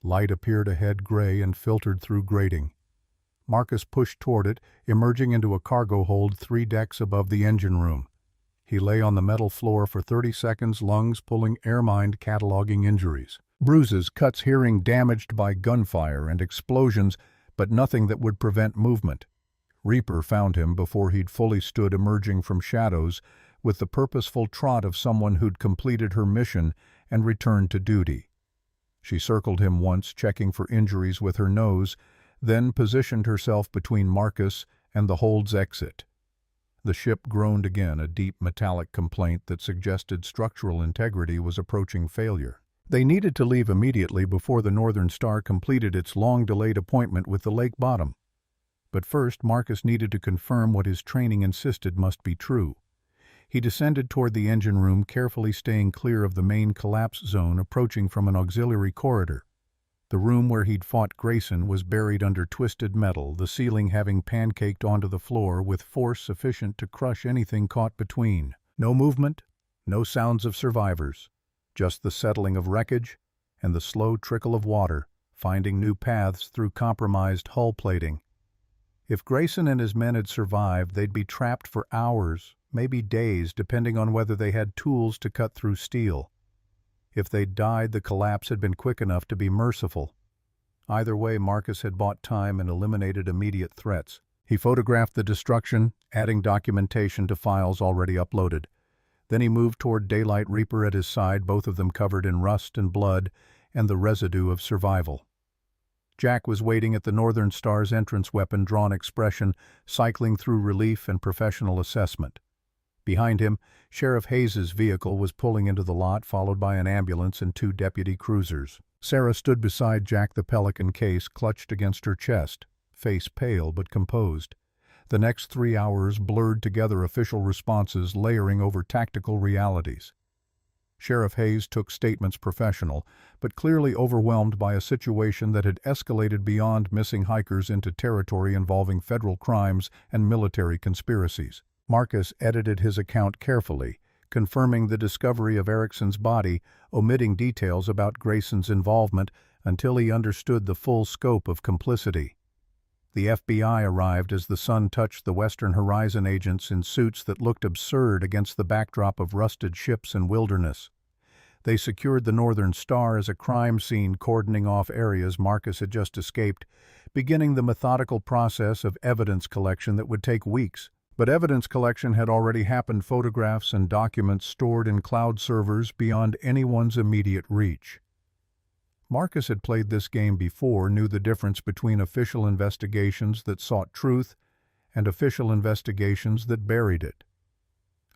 A: Light appeared ahead, gray and filtered through grating. Marcus pushed toward it, emerging into a cargo hold 3 decks above the engine room. He lay on the metal floor for 30 seconds, lungs pulling, air mind cataloging injuries. Bruises, cuts, hearing damaged by gunfire and explosions, but nothing that would prevent movement. Reaper found him before he'd fully stood, emerging from shadows, with the purposeful trot of someone who'd completed her mission and returned to duty. She circled him once, checking for injuries with her nose, then positioned herself between Marcus and the hold's exit. The ship groaned again, a deep metallic complaint that suggested structural integrity was approaching failure. They needed to leave immediately before the Northern Star completed its long-delayed appointment with the lake bottom. But first, Marcus needed to confirm what his training insisted must be true. He descended toward the engine room, carefully staying clear of the main collapse zone, approaching from an auxiliary corridor. The room where he'd fought Grayson was buried under twisted metal, the ceiling having pancaked onto the floor with force sufficient to crush anything caught between. No movement, no sounds of survivors, just the settling of wreckage and the slow trickle of water, finding new paths through compromised hull plating. If Grayson and his men had survived, they'd be trapped for hours, maybe days, depending on whether they had tools to cut through steel. If they'd died, the collapse had been quick enough to be merciful. Either way, Marcus had bought time and eliminated immediate threats. He photographed the destruction, adding documentation to files already uploaded. Then he moved toward Daylight, Reaper at his side, both of them covered in rust and blood and the residue of survival. Jack was waiting at the Northern Star's entrance, weapon-drawn expression, cycling through relief and professional assessment. Behind him, Sheriff Hayes's vehicle was pulling into the lot, followed by an ambulance and 2 deputy cruisers. Sarah stood beside Jack, the Pelican case clutched against her chest, face pale but composed. The next 3 hours blurred together official responses, layering over tactical realities. Sheriff Hayes took statements professional, but clearly overwhelmed by a situation that had escalated beyond missing hikers into territory involving federal crimes and military conspiracies. Marcus edited his account carefully, confirming the discovery of Erickson's body, omitting details about Grayson's involvement until he understood the full scope of complicity. The FBI arrived as the sun touched the Western Horizon agents in suits that looked absurd against the backdrop of rusted ships and wilderness. They secured the Northern Star as a crime scene, cordoning off areas Marcus had just escaped, beginning the methodical process of evidence collection that would take weeks. But evidence collection had already happened, photographs and documents stored in cloud servers beyond anyone's immediate reach. Marcus had played this game before, knew the difference between official investigations that sought truth and official investigations that buried it.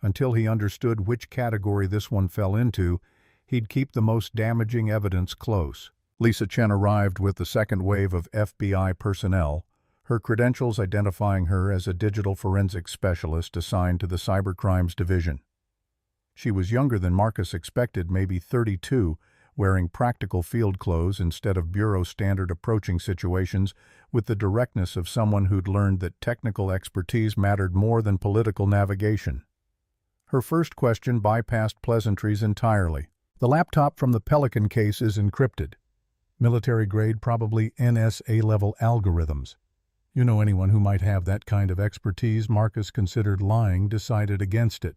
A: Until he understood which category this one fell into, he'd keep the most damaging evidence close. Lisa Chen arrived with the second wave of FBI personnel, her credentials identifying her as a digital forensics specialist assigned to the Cybercrimes Division. She was younger than Marcus expected, maybe 32, wearing practical field clothes instead of bureau standard, approaching situations with the directness of someone who'd learned that technical expertise mattered more than political navigation. Her first question bypassed pleasantries entirely. The laptop from the Pelican case is encrypted. Military grade, probably NSA-level algorithms. You know anyone who might have that kind of expertise? Marcus considered lying, decided against it.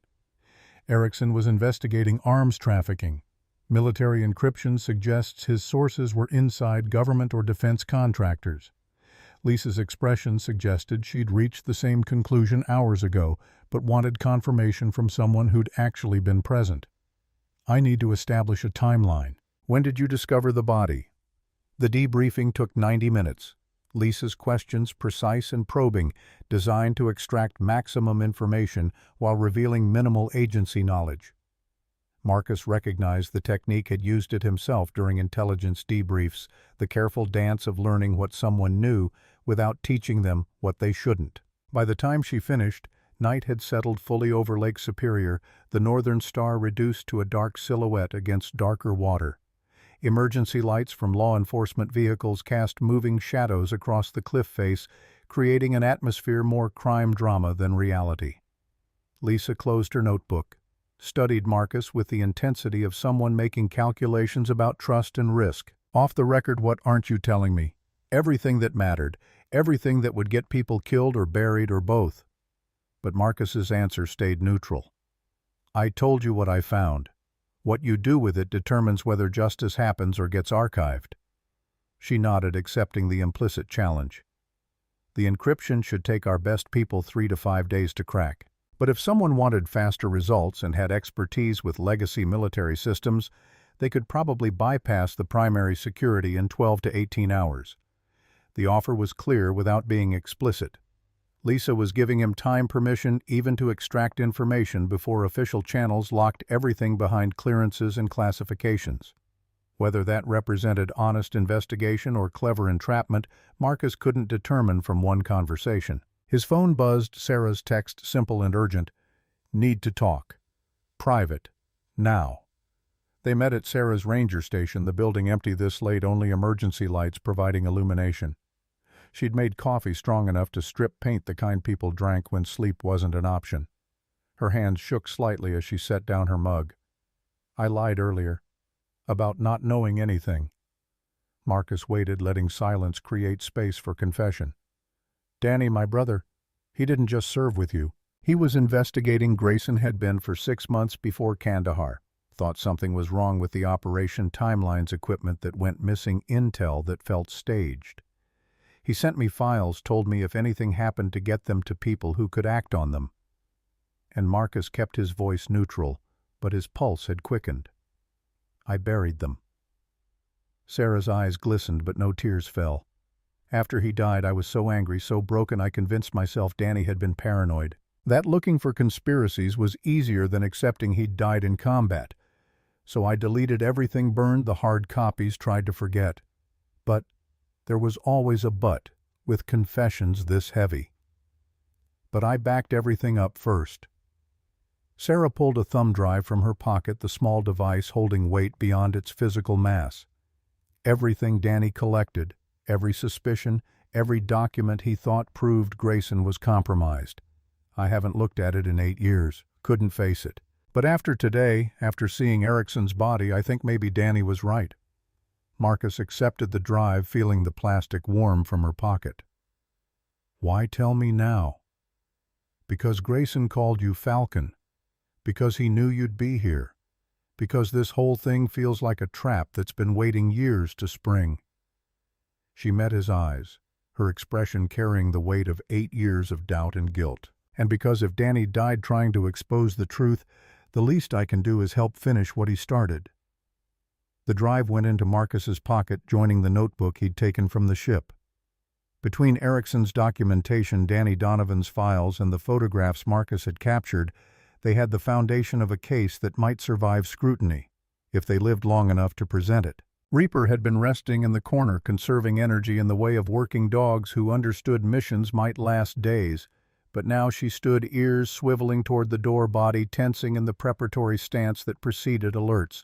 A: Erickson was investigating arms trafficking. Military encryption suggests his sources were inside government or defense contractors. Lisa's expression suggested she'd reached the same conclusion hours ago, but wanted confirmation from someone who'd actually been present. I need to establish a timeline. When did you discover the body? The debriefing took 90 minutes. Lisa's questions precise and probing, designed to extract maximum information while revealing minimal agency knowledge. Marcus recognized the technique, had used it himself during intelligence debriefs, the careful dance of learning what someone knew without teaching them what they shouldn't. By the time she finished, night had settled fully over Lake Superior, the northern star reduced to a dark silhouette against darker water. Emergency lights from law enforcement vehicles cast moving shadows across the cliff face, creating an atmosphere more crime drama than reality. Lisa closed her notebook, studied Marcus with the intensity of someone making calculations about trust and risk. Off the record, what aren't you telling me? Everything that mattered, everything that would get people killed or buried or both. But Marcus's answer stayed neutral. I told you what I found. What you do with it determines whether justice happens or gets archived. She nodded, accepting the implicit challenge. The encryption should take our best people 3 to 5 days to crack. But if someone wanted faster results and had expertise with legacy military systems, they could probably bypass the primary security in 12 to 18 hours. The offer was clear without being explicit. Lisa was giving him time, permission, even to extract information before official channels locked everything behind clearances and classifications. Whether that represented honest investigation or clever entrapment, Marcus couldn't determine from one conversation. His phone buzzed, Sarah's text simple and urgent. Need to talk. Private. Now. They met at Sarah's ranger station, the building empty this late, only emergency lights providing illumination. She'd made coffee strong enough to strip paint, the kind people drank when sleep wasn't an option. Her hands shook slightly as she set down her mug. I lied earlier. About not knowing anything. Marcus waited, letting silence create space for confession. Danny, my brother, he didn't just serve with you. He was investigating. Grayson had been for 6 months before Kandahar. Thought something was wrong with the operation timelines equipment that went missing, intel that felt staged. He sent me files, told me if anything happened to get them to people who could act on them. And Marcus kept his voice neutral, but his pulse had quickened. I buried them. Sarah's eyes glistened, but no tears fell. After he died, I was so angry, so broken, I convinced myself Danny had been paranoid. That looking for conspiracies was easier than accepting he'd died in combat. So I deleted everything, burned the hard copies, tried to forget. But there was always a but, with confessions this heavy. But I backed everything up first. Sarah pulled a thumb drive from her pocket, the small device holding weight beyond its physical mass. Everything Danny collected, every suspicion, every document he thought proved Grayson was compromised. I haven't looked at it in 8 years, couldn't face it. But after today, after seeing Erickson's body, I think maybe Danny was right. Marcus accepted the drive, feeling the plastic warm from her pocket. Why tell me now? Because Grayson called you Falcon. Because he knew you'd be here. Because this whole thing feels like a trap that's been waiting years to spring. She met his eyes, her expression carrying the weight of 8 years of doubt and guilt. And because if Danny died trying to expose the truth, the least I can do is help finish what he started. The drive went into Marcus's pocket, joining the notebook he'd taken from the ship. Between Erickson's documentation, Danny Donovan's files, and the photographs Marcus had captured, they had the foundation of a case that might survive scrutiny, if they lived long enough to present it. Reaper had been resting in the corner, conserving energy in the way of working dogs who understood missions might last days, but now she stood, ears swiveling toward the door, body tensing in the preparatory stance that preceded alerts.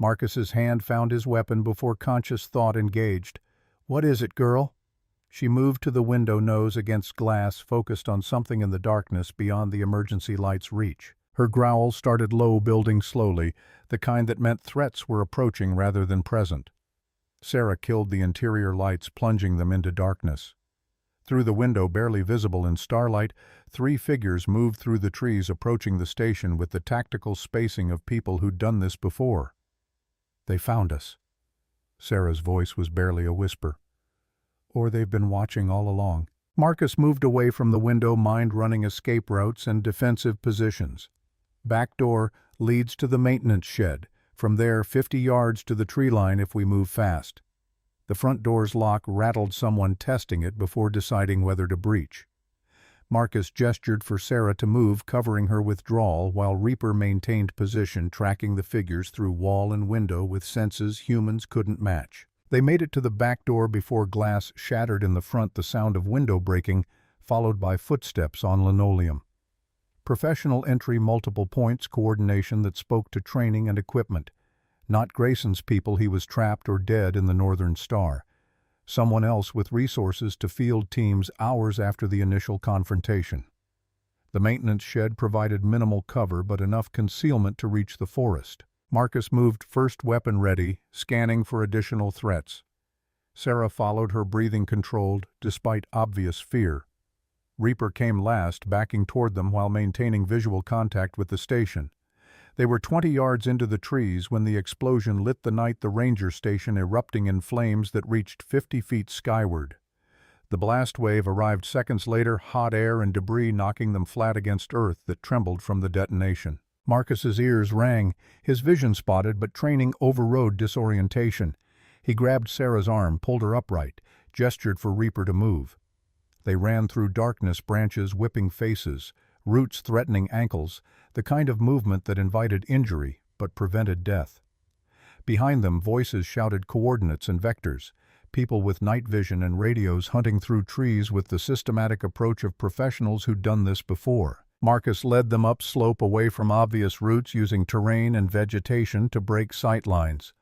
A: Marcus's hand found his weapon before conscious thought engaged. What is it, girl? She moved to the window, nose against glass, focused on something in the darkness beyond the emergency light's reach. Her growl started low, building slowly, the kind that meant threats were approaching rather than present. Sarah killed the interior lights, plunging them into darkness. Through the window, barely visible in starlight, 3 figures moved through the trees, approaching the station with the tactical spacing of people who'd done this before. They found us. Sarah's voice was barely a whisper. Or they've been watching all along. Marcus moved away from the window, mind running escape routes and defensive positions. Back door leads to the maintenance shed, From there, 50 yards to the tree line if we move fast. The front door's lock rattled someone testing it before deciding whether to breach. Marcus gestured for Sarah to move, covering her withdrawal, while Reaper maintained position, tracking the figures through wall and window with senses humans couldn't match. They made it to the back door before glass shattered in the front, the sound of window breaking, followed by footsteps on linoleum. Professional entry, multiple points, coordination that spoke to training and equipment. Not Grayson's people, he was trapped or dead in the Northern Star. Someone else with resources to field teams hours after the initial confrontation. The maintenance shed provided minimal cover but enough concealment to reach the forest. Marcus moved first, weapon ready, scanning for additional threats. Sarah followed, her breathing controlled, despite obvious fear. Reaper came last, backing toward them while maintaining visual contact with the station. They were 20 yards into the trees when the explosion lit the night, the ranger station erupting in flames that reached 50 feet skyward. The blast wave arrived seconds later, hot air and debris knocking them flat against earth that trembled from the detonation. Marcus's ears rang, his vision spotted, but training overrode disorientation. He grabbed Sarah's arm, pulled her upright, gestured for Reaper to move. They ran through darkness, branches whipping faces, roots threatening ankles, the kind of movement that invited injury but prevented death. Behind them, voices shouted coordinates and vectors, people with night vision and radios hunting through trees with the systematic approach of professionals who'd done this before. Marcus led them up slope away from obvious routes, using terrain and vegetation to break sight lines.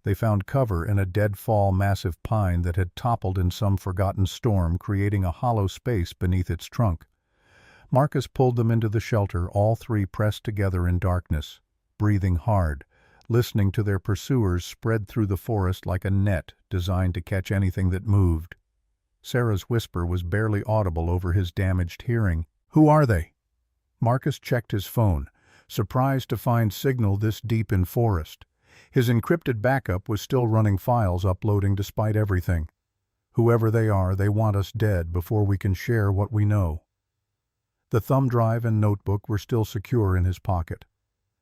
A: They found cover in a deadfall massive pine that had toppled in some forgotten storm, creating a hollow space beneath its trunk. Marcus pulled them into the shelter, all three pressed together in darkness, breathing hard, listening to their pursuers spread through the forest like a net designed to catch anything that moved. Sarah's whisper was barely audible over his damaged hearing. "Who are they?" Marcus checked his phone, surprised to find signal this deep in forest. His encrypted backup was still running files, uploading despite everything. "Whoever they are, they want us dead before we can share what we know." The thumb drive and notebook were still secure in his pocket.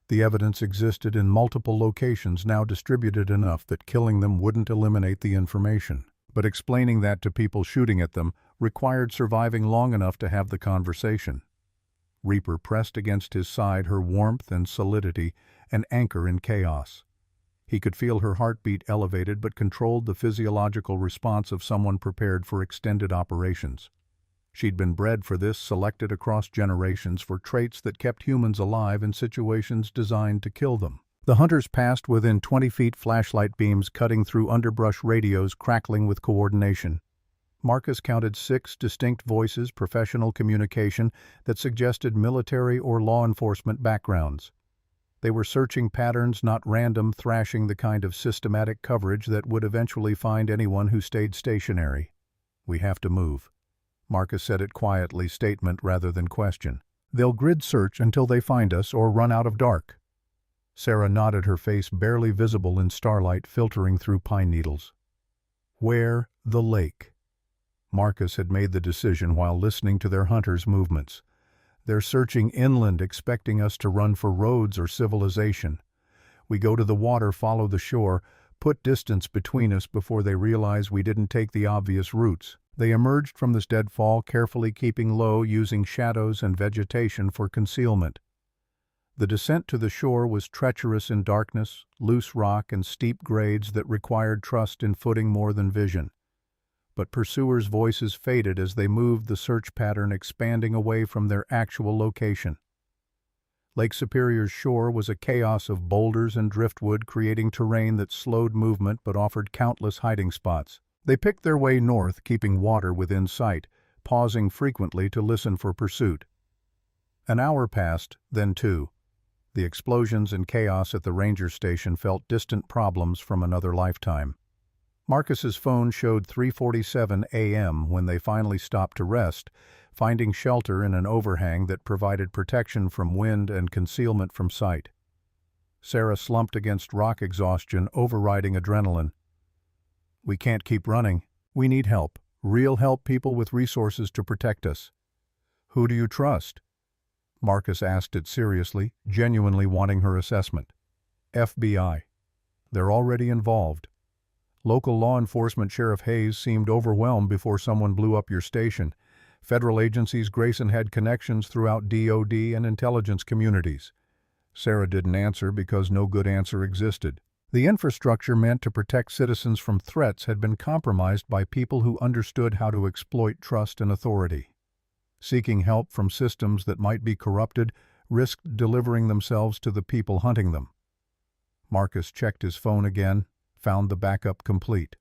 A: The evidence existed in multiple locations, now distributed enough that killing them wouldn't eliminate the information. But explaining that to people shooting at them required surviving long enough to have the conversation. Reaper pressed against his side, her warmth and solidity, an anchor in chaos. He could feel her heartbeat elevated but controlled the physiological response of someone prepared for extended operations. She'd been bred for this, selected across generations for traits that kept humans alive in situations designed to kill them. The hunters passed within 20 feet, flashlight beams cutting through underbrush, radios crackling with coordination. Marcus counted 6 distinct voices, professional communication, that suggested military or law enforcement backgrounds. They were searching patterns, not random thrashing, the kind of systematic coverage that would eventually find anyone who stayed stationary. "We have to move." Marcus said it quietly, statement rather than question. "They'll grid search until they find us or run out of dark." Sarah nodded, her face barely visible in starlight filtering through pine needles. "Where the lake?" Marcus had made the decision while listening to their hunters' movements. "They're searching inland, expecting us to run for roads or civilization. We go to the water, follow the shore, put distance between us before they realize we didn't take the obvious routes." They emerged from this deadfall, carefully keeping low, using shadows and vegetation for concealment. The descent to the shore was treacherous in darkness, loose rock and steep grades that required trust in footing more than vision. But pursuers' voices faded as they moved, the search pattern expanding away from their actual location. Lake Superior's shore was a chaos of boulders and driftwood, creating terrain that slowed movement but offered countless hiding spots. They picked their way north, keeping water within sight, pausing frequently to listen for pursuit. An hour passed, then 2. The explosions and chaos at the ranger station felt distant problems from another lifetime. Marcus's phone showed 3:47 a.m. when they finally stopped to rest, finding shelter in an overhang that provided protection from wind and concealment from sight. Sarah slumped against rock, exhaustion overriding adrenaline. "We can't keep running. We need help. Real help, people with resources to protect us." "Who do you trust?" Marcus asked it seriously, genuinely wanting her assessment. FBI. They're already involved. Local law enforcement Sheriff Hayes seemed overwhelmed before someone blew up your station. Federal agencies Grayson had connections throughout DOD and intelligence communities. Sarah didn't answer because no good answer existed. The infrastructure meant to protect citizens from threats had been compromised by people who understood how to exploit trust and authority. Seeking help from systems that might be corrupted risked delivering themselves to the people hunting them. Marcus checked his phone again, found the backup complete.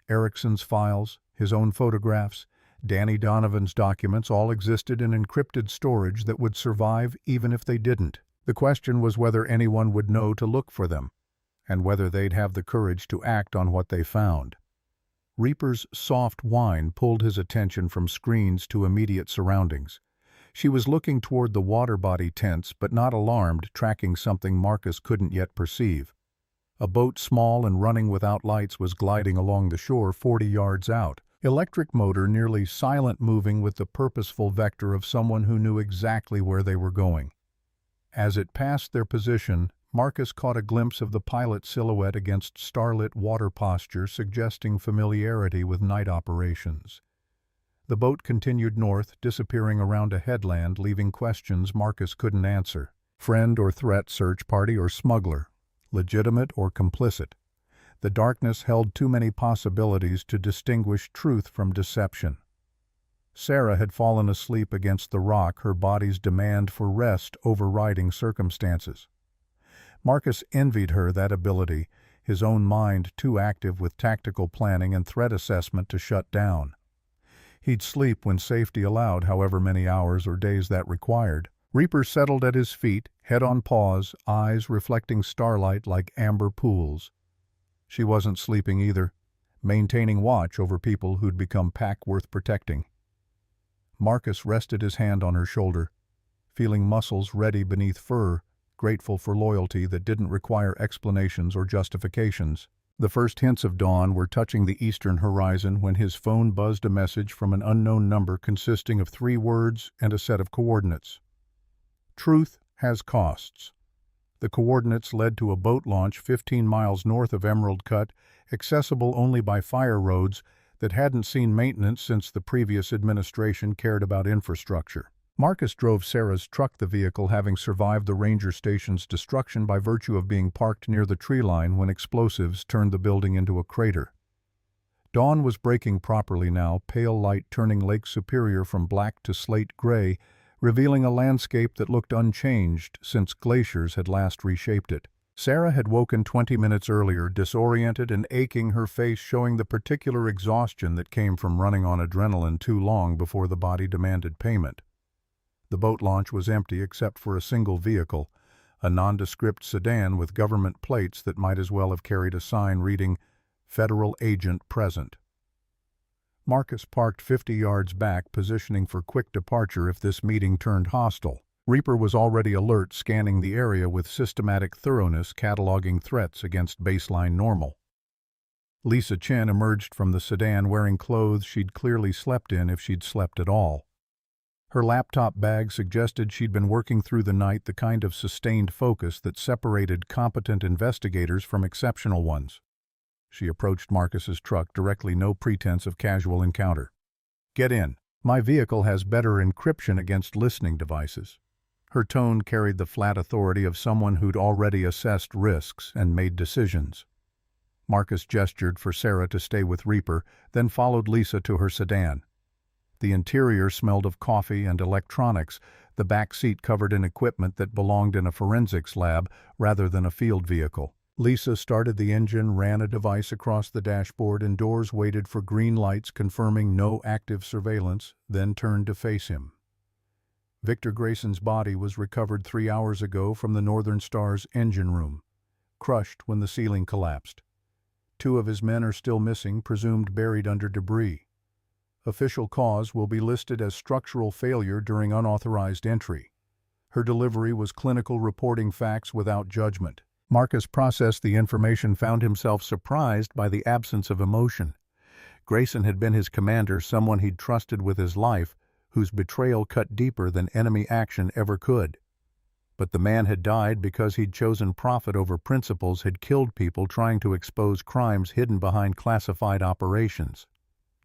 A: Erickson's files, his own photographs, Danny Donovan's documents all existed in encrypted storage that would survive even if they didn't. The question was whether anyone would know to look for them, and whether they'd have the courage to act on what they found. Reaper's soft whine pulled his attention from screens to immediate surroundings. She was looking toward the water body tents, but not alarmed, tracking something Marcus couldn't yet perceive. A boat small and running without lights was gliding along the shore 40 yards out. Electric motor nearly silent, moving with the purposeful vector of someone who knew exactly where they were going. As it passed their position, Marcus caught a glimpse of the pilot's silhouette against starlit water posture, suggesting familiarity with night operations. The boat continued north, disappearing around a headland, leaving questions Marcus couldn't answer. Friend or threat, search party or smuggler, legitimate or complicit. The darkness held too many possibilities to distinguish truth from deception. Sarah had fallen asleep against the rock, her body's demand for rest overriding circumstances. Marcus envied her that ability, his own mind too active with tactical planning and threat assessment to shut down. He'd sleep when safety allowed, however many hours or days that required. Reaper settled at his feet, head on paws, eyes reflecting starlight like amber pools. She wasn't sleeping either, maintaining watch over people who'd become pack worth protecting. Marcus rested his hand on her shoulder, feeling muscles ready beneath fur, grateful for loyalty that didn't require explanations or justifications. The first hints of dawn were touching the eastern horizon when his phone buzzed a message from an unknown number consisting of 3 words and a set of coordinates. Truth has costs. The coordinates led to a boat launch 15 miles north of Emerald Cut, accessible only by fire roads that hadn't seen maintenance since the previous administration cared about infrastructure. Marcus drove Sarah's truck, the vehicle having survived the ranger station's destruction by virtue of being parked near the tree line when explosives turned the building into a crater. Dawn was breaking properly now, pale light turning Lake Superior from black to slate gray, revealing a landscape that looked unchanged since glaciers had last reshaped it. Sarah had woken 20 minutes earlier, disoriented and aching, her face showing the particular exhaustion that came from running on adrenaline too long before the body demanded payment. The boat launch was empty except for a single vehicle, a nondescript sedan with government plates that might as well have carried a sign reading, "Federal Agent Present." Marcus parked 50 yards back, positioning for quick departure if this meeting turned hostile. Reaper was already alert, scanning the area with systematic thoroughness, cataloging threats against baseline normal. Lisa Chen emerged from the sedan wearing clothes she'd clearly slept in if she'd slept at all. Her laptop bag suggested she'd been working through the night, the kind of sustained focus that separated competent investigators from exceptional ones. She approached Marcus's truck directly, no pretense of casual encounter. "Get in. My vehicle has better encryption against listening devices." Her tone carried the flat authority of someone who'd already assessed risks and made decisions. Marcus gestured for Sarah to stay with Reaper, then followed Lisa to her sedan. The interior smelled of coffee and electronics, the back seat covered in equipment that belonged in a forensics lab rather than a field vehicle. Lisa started the engine, ran a device across the dashboard, and doors waited for green lights confirming no active surveillance, then turned to face him. Victor Grayson's body was recovered 3 hours ago from the Northern Star's engine room, crushed when the ceiling collapsed. 2 of his men are still missing, presumed buried under debris. Official cause will be listed as structural failure during unauthorized entry. Her delivery was clinical, reporting facts without judgment. Marcus processed the information, found himself surprised by the absence of emotion. Grayson had been his commander, someone he'd trusted with his life, whose betrayal cut deeper than enemy action ever could. But the man had died because he'd chosen profit over principles, had killed people trying to expose crimes hidden behind classified operations.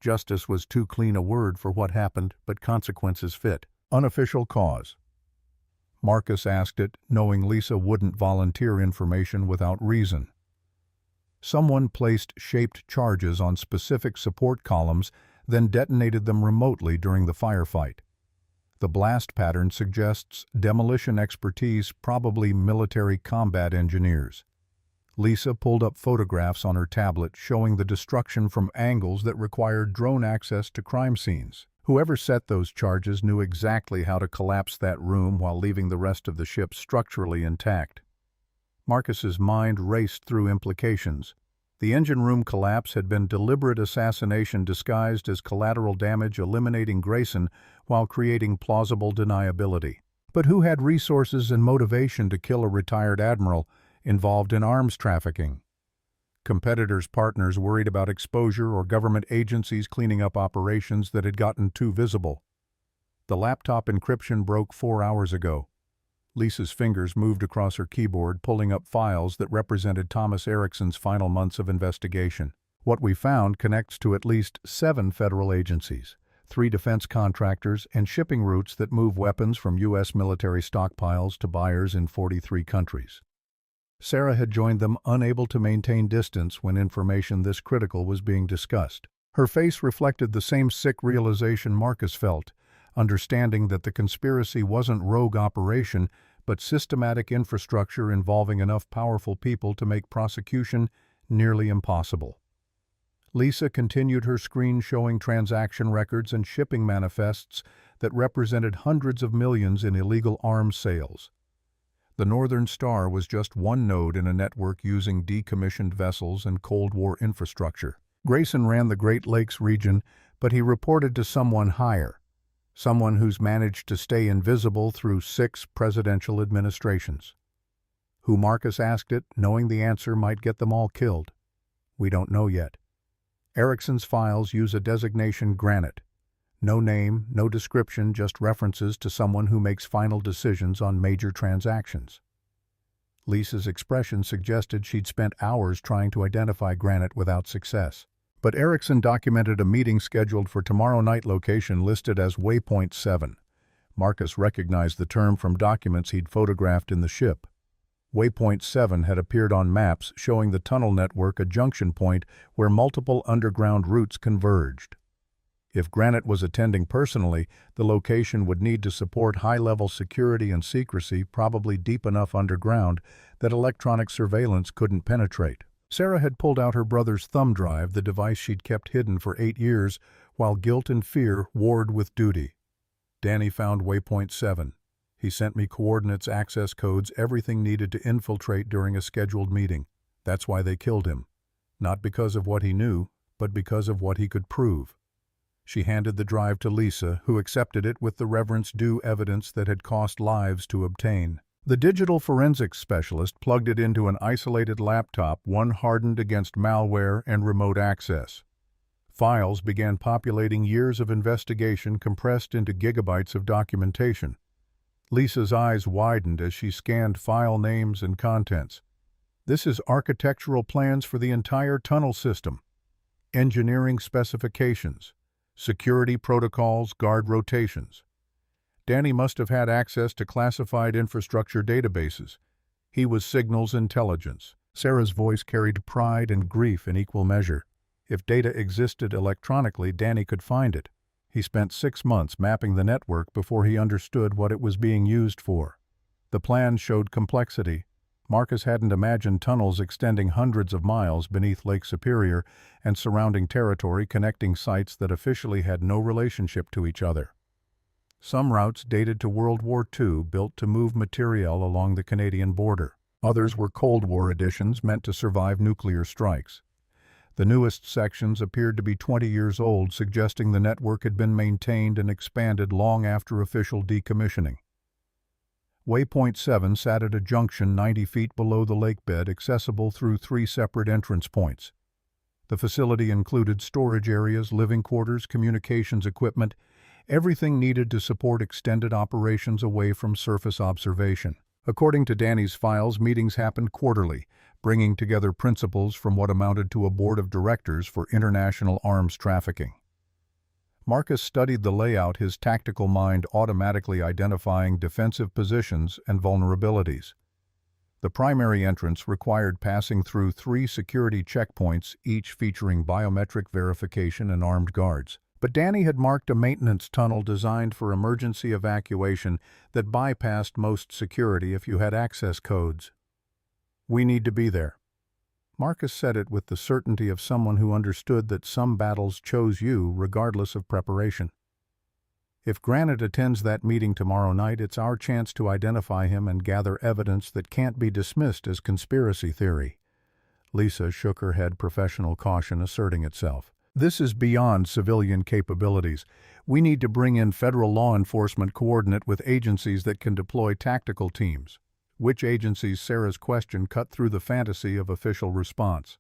A: Justice was too clean a word for what happened, but consequences fit. Unofficial cause. Marcus asked it, knowing Lisa wouldn't volunteer information without reason. Someone placed shaped charges on specific support columns, then detonated them remotely during the firefight. The blast pattern suggests demolition expertise, probably military combat engineers. Lisa pulled up photographs on her tablet showing the destruction from angles that required drone access to crime scenes. Whoever set those charges knew exactly how to collapse that room while leaving the rest of the ship structurally intact. Marcus's mind raced through implications. The engine room collapse had been deliberate assassination disguised as collateral damage, eliminating Grayson while creating plausible deniability. But who had resources and motivation to kill a retired admiral involved in arms trafficking? Competitors' partners worried about exposure, or government agencies cleaning up operations that had gotten too visible. The laptop encryption broke 4 hours ago. Lisa's fingers moved across her keyboard, pulling up files that represented Thomas Erickson's final months of investigation. What we found connects to at least 7 federal agencies, 3 defense contractors, and shipping routes that move weapons from U.S. military stockpiles to buyers in 43 countries. Sarah had joined them, unable to maintain distance when information this critical was being discussed. Her face reflected the same sick realization Marcus felt, understanding that the conspiracy wasn't rogue operation, but systematic infrastructure involving enough powerful people to make prosecution nearly impossible. Lisa continued her screen showing transaction records and shipping manifests that represented hundreds of millions in illegal arms sales. The Northern Star was just one node in a network using decommissioned vessels and Cold War infrastructure. Grayson ran the Great Lakes region, but he reported to someone higher, someone who's managed to stay invisible through 6 presidential administrations. Who? Marcus asked it, knowing the answer might get them all killed. We don't know yet. Erickson's files use a designation Granite. No name, no description, just references to someone who makes final decisions on major transactions. Lisa's expression suggested she'd spent hours trying to identify Granite without success. But Erickson documented a meeting scheduled for tomorrow night, location listed as Waypoint 7. Marcus recognized the term from documents he'd photographed in the ship. Waypoint 7 had appeared on maps showing the tunnel network, a junction point where multiple underground routes converged. If Granite was attending personally, the location would need to support high-level security and secrecy, probably deep enough underground that electronic surveillance couldn't penetrate. Sarah had pulled out her brother's thumb drive, the device she'd kept hidden for 8 years, while guilt and fear warred with duty. Danny found Waypoint 7. He sent me coordinates, access codes, everything needed to infiltrate during a scheduled meeting. That's why they killed him. Not because of what he knew, but because of what he could prove. She handed the drive to Lisa, who accepted it with the reverence due, evidence that had cost lives to obtain. The digital forensics specialist plugged it into an isolated laptop, one hardened against malware and remote access. Files began populating, years of investigation compressed into gigabytes of documentation. Lisa's eyes widened as she scanned file names and contents. This is architectural plans for the entire tunnel system, engineering specifications, security protocols, guard rotations. Danny must have had access to classified infrastructure databases. He was signals intelligence. Sarah's voice carried pride and grief in equal measure. If data existed electronically, Danny could find it. He spent 6 months mapping the network before he understood what it was being used for. The plan showed complexity. Marcus hadn't imagined tunnels extending hundreds of miles beneath Lake Superior and surrounding territory, connecting sites that officially had no relationship to each other. Some routes dated to World War II, built to move materiel along the Canadian border. Others were Cold War additions meant to survive nuclear strikes. The newest sections appeared to be 20 years old, suggesting the network had been maintained and expanded long after official decommissioning. Waypoint 7 sat at a junction 90 feet below the lake bed, accessible through 3 separate entrance points. The facility included storage areas, living quarters, communications equipment, everything needed to support extended operations away from surface observation. According to Danny's files, meetings happened quarterly, bringing together principals from what amounted to a board of directors for international arms trafficking. Marcus studied the layout, his tactical mind automatically identifying defensive positions and vulnerabilities. The primary entrance required passing through 3 security checkpoints, each featuring biometric verification and armed guards. But Danny had marked a maintenance tunnel designed for emergency evacuation that bypassed most security if you had access codes. "We need to be there." Marcus said it with the certainty of someone who understood that some battles chose you regardless of preparation. "If Granite attends that meeting tomorrow night, it's our chance to identify him and gather evidence that can't be dismissed as conspiracy theory." Lisa shook her head, professional caution asserting itself. "This is beyond civilian capabilities. We need to bring in federal law enforcement coordinate with agencies that can deploy tactical teams." Which agencies? Sarah's question cut through the fantasy of official response.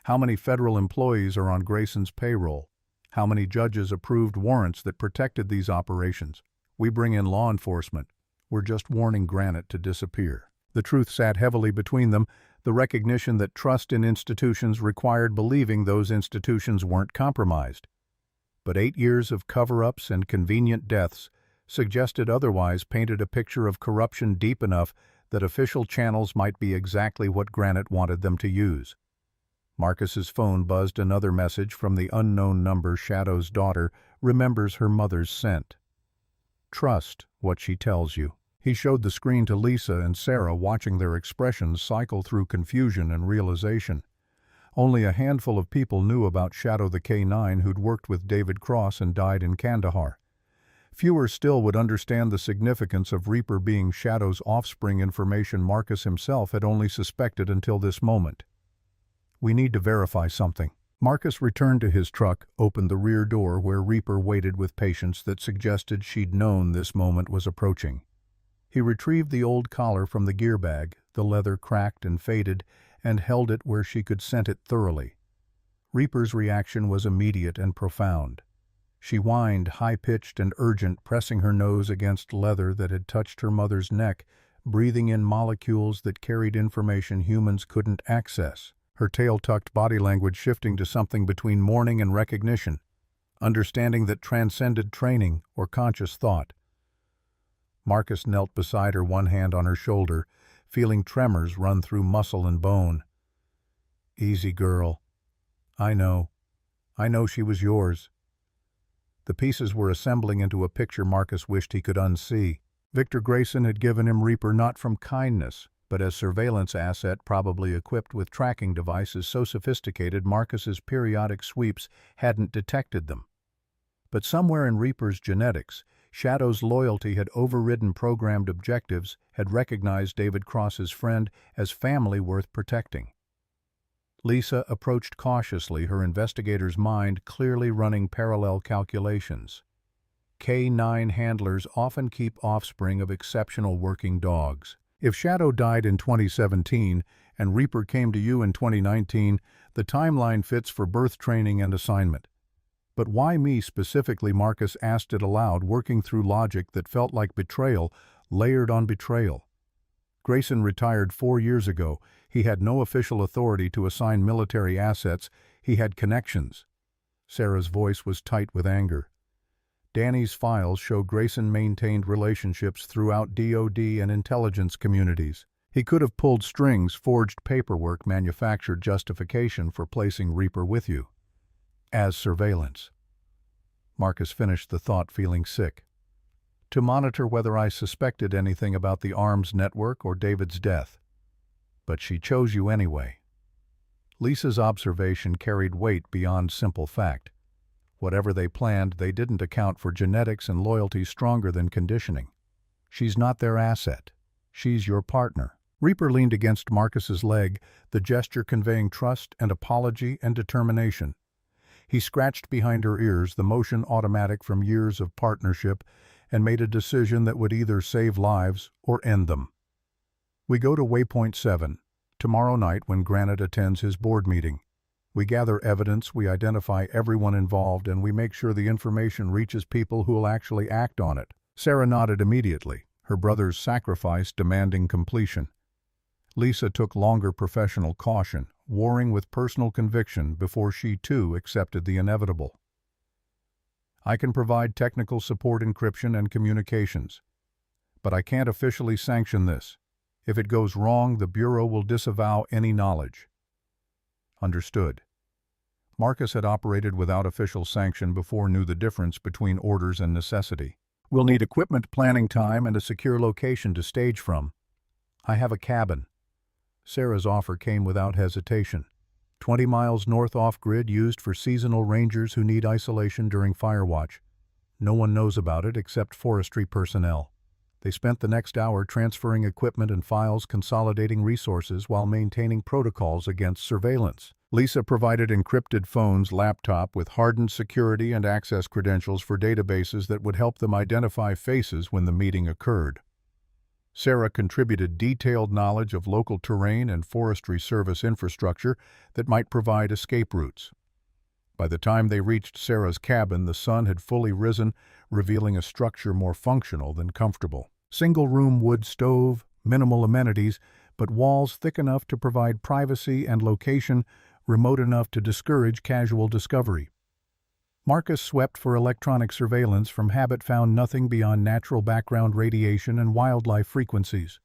A: How many federal employees are on Grayson's payroll? How many judges approved warrants that protected these operations? We bring in law enforcement. We're just warning Granite to disappear. The truth sat heavily between them, the recognition that trust in institutions required believing those institutions weren't compromised. But 8 years of cover-ups and convenient deaths suggested otherwise, painted a picture of corruption deep enough that official channels might be exactly what Granite wanted them to use. Marcus's phone buzzed, another message from the unknown number. Shadow's daughter remembers her mother's scent. "Trust what she tells you." He showed the screen to Lisa and Sarah, watching their expressions cycle through confusion and realization. Only a handful of people knew about Shadow the K-9, who'd worked with David Cross and died in Kandahar. Fewer still would understand the significance of Reaper being Shadow's offspring, information Marcus himself had only suspected until this moment. "We need to verify something." Marcus returned to his truck, opened the rear door where Reaper waited with patience that suggested she'd known this moment was approaching. He retrieved the old collar from the gear bag, the leather cracked and faded, and held it where she could scent it thoroughly. Reaper's reaction was immediate and profound. She whined, high-pitched and urgent, pressing her nose against leather that had touched her mother's neck, breathing in molecules that carried information humans couldn't access. Her tail-tucked body language shifting to something between mourning and recognition, understanding that transcended training or conscious thought. Marcus knelt beside her, one hand on her shoulder, feeling tremors run through muscle and bone. "Easy, girl. I know she was yours." The pieces were assembling into a picture Marcus wished he could unsee. Victor Grayson had given him Reaper not from kindness, but as surveillance asset, probably equipped with tracking devices so sophisticated Marcus's periodic sweeps hadn't detected them. But somewhere in Reaper's genetics, Shadow's loyalty had overridden programmed objectives, had recognized David Cross's friend as family worth protecting. Lisa approached cautiously, her investigator's mind clearly running parallel calculations. K-9 handlers often keep offspring of exceptional working dogs. If Shadow died in 2017 and Reaper came to you in 2019, the timeline fits for birth, training, and assignment. But why me specifically? Marcus asked it aloud, working through logic that felt like betrayal, layered on betrayal. Grayson retired 4 years ago. He had no official authority to assign military assets. He had connections. Sarah's voice was tight with anger. Danny's files show Grayson maintained relationships throughout DoD and intelligence communities. He could have pulled strings, forged paperwork, manufactured justification for placing Reaper with you. As surveillance. Marcus finished the thought, feeling sick. To monitor whether I suspected anything about the arms network or David's death. But she chose you anyway. Lisa's observation carried weight beyond simple fact. Whatever they planned, they didn't account for genetics and loyalty stronger than conditioning. She's not their asset. She's your partner. Reaper leaned against Marcus's leg, the gesture conveying trust and apology and determination. He scratched behind her ears, the motion automatic from years of partnership, and made a decision that would either save lives or end them. We go to Waypoint 7, tomorrow night when Granite attends his board meeting. We gather evidence, we identify everyone involved, and we make sure the information reaches people who will actually act on it. Sarah nodded immediately, her brother's sacrifice demanding completion. Lisa took longer professional caution, warring with personal conviction before she too accepted the inevitable. I can provide technical support, encryption, and communications, but I can't officially sanction this. If it goes wrong, the Bureau will disavow any knowledge. Understood. Marcus had operated without official sanction before knew the difference between orders and necessity. We'll need equipment, planning time, and a secure location to stage from. I have a cabin. Sarah's offer came without hesitation. 20 miles north off-grid, used for seasonal rangers who need isolation during firewatch. No one knows about it except forestry personnel. They spent the next hour transferring equipment and files, consolidating resources while maintaining protocols against surveillance. Lisa provided encrypted phones, laptop with hardened security and access credentials for databases that would help them identify faces when the meeting occurred. Sarah contributed detailed knowledge of local terrain and forestry service infrastructure that might provide escape routes. By the time they reached Sarah's cabin, the sun had fully risen, revealing a structure more functional than comfortable. Single-room wood stove, minimal amenities, but walls thick enough to provide privacy and location remote enough to discourage casual discovery. Marcus swept for electronic surveillance. From habit, found nothing beyond natural background radiation and wildlife frequencies.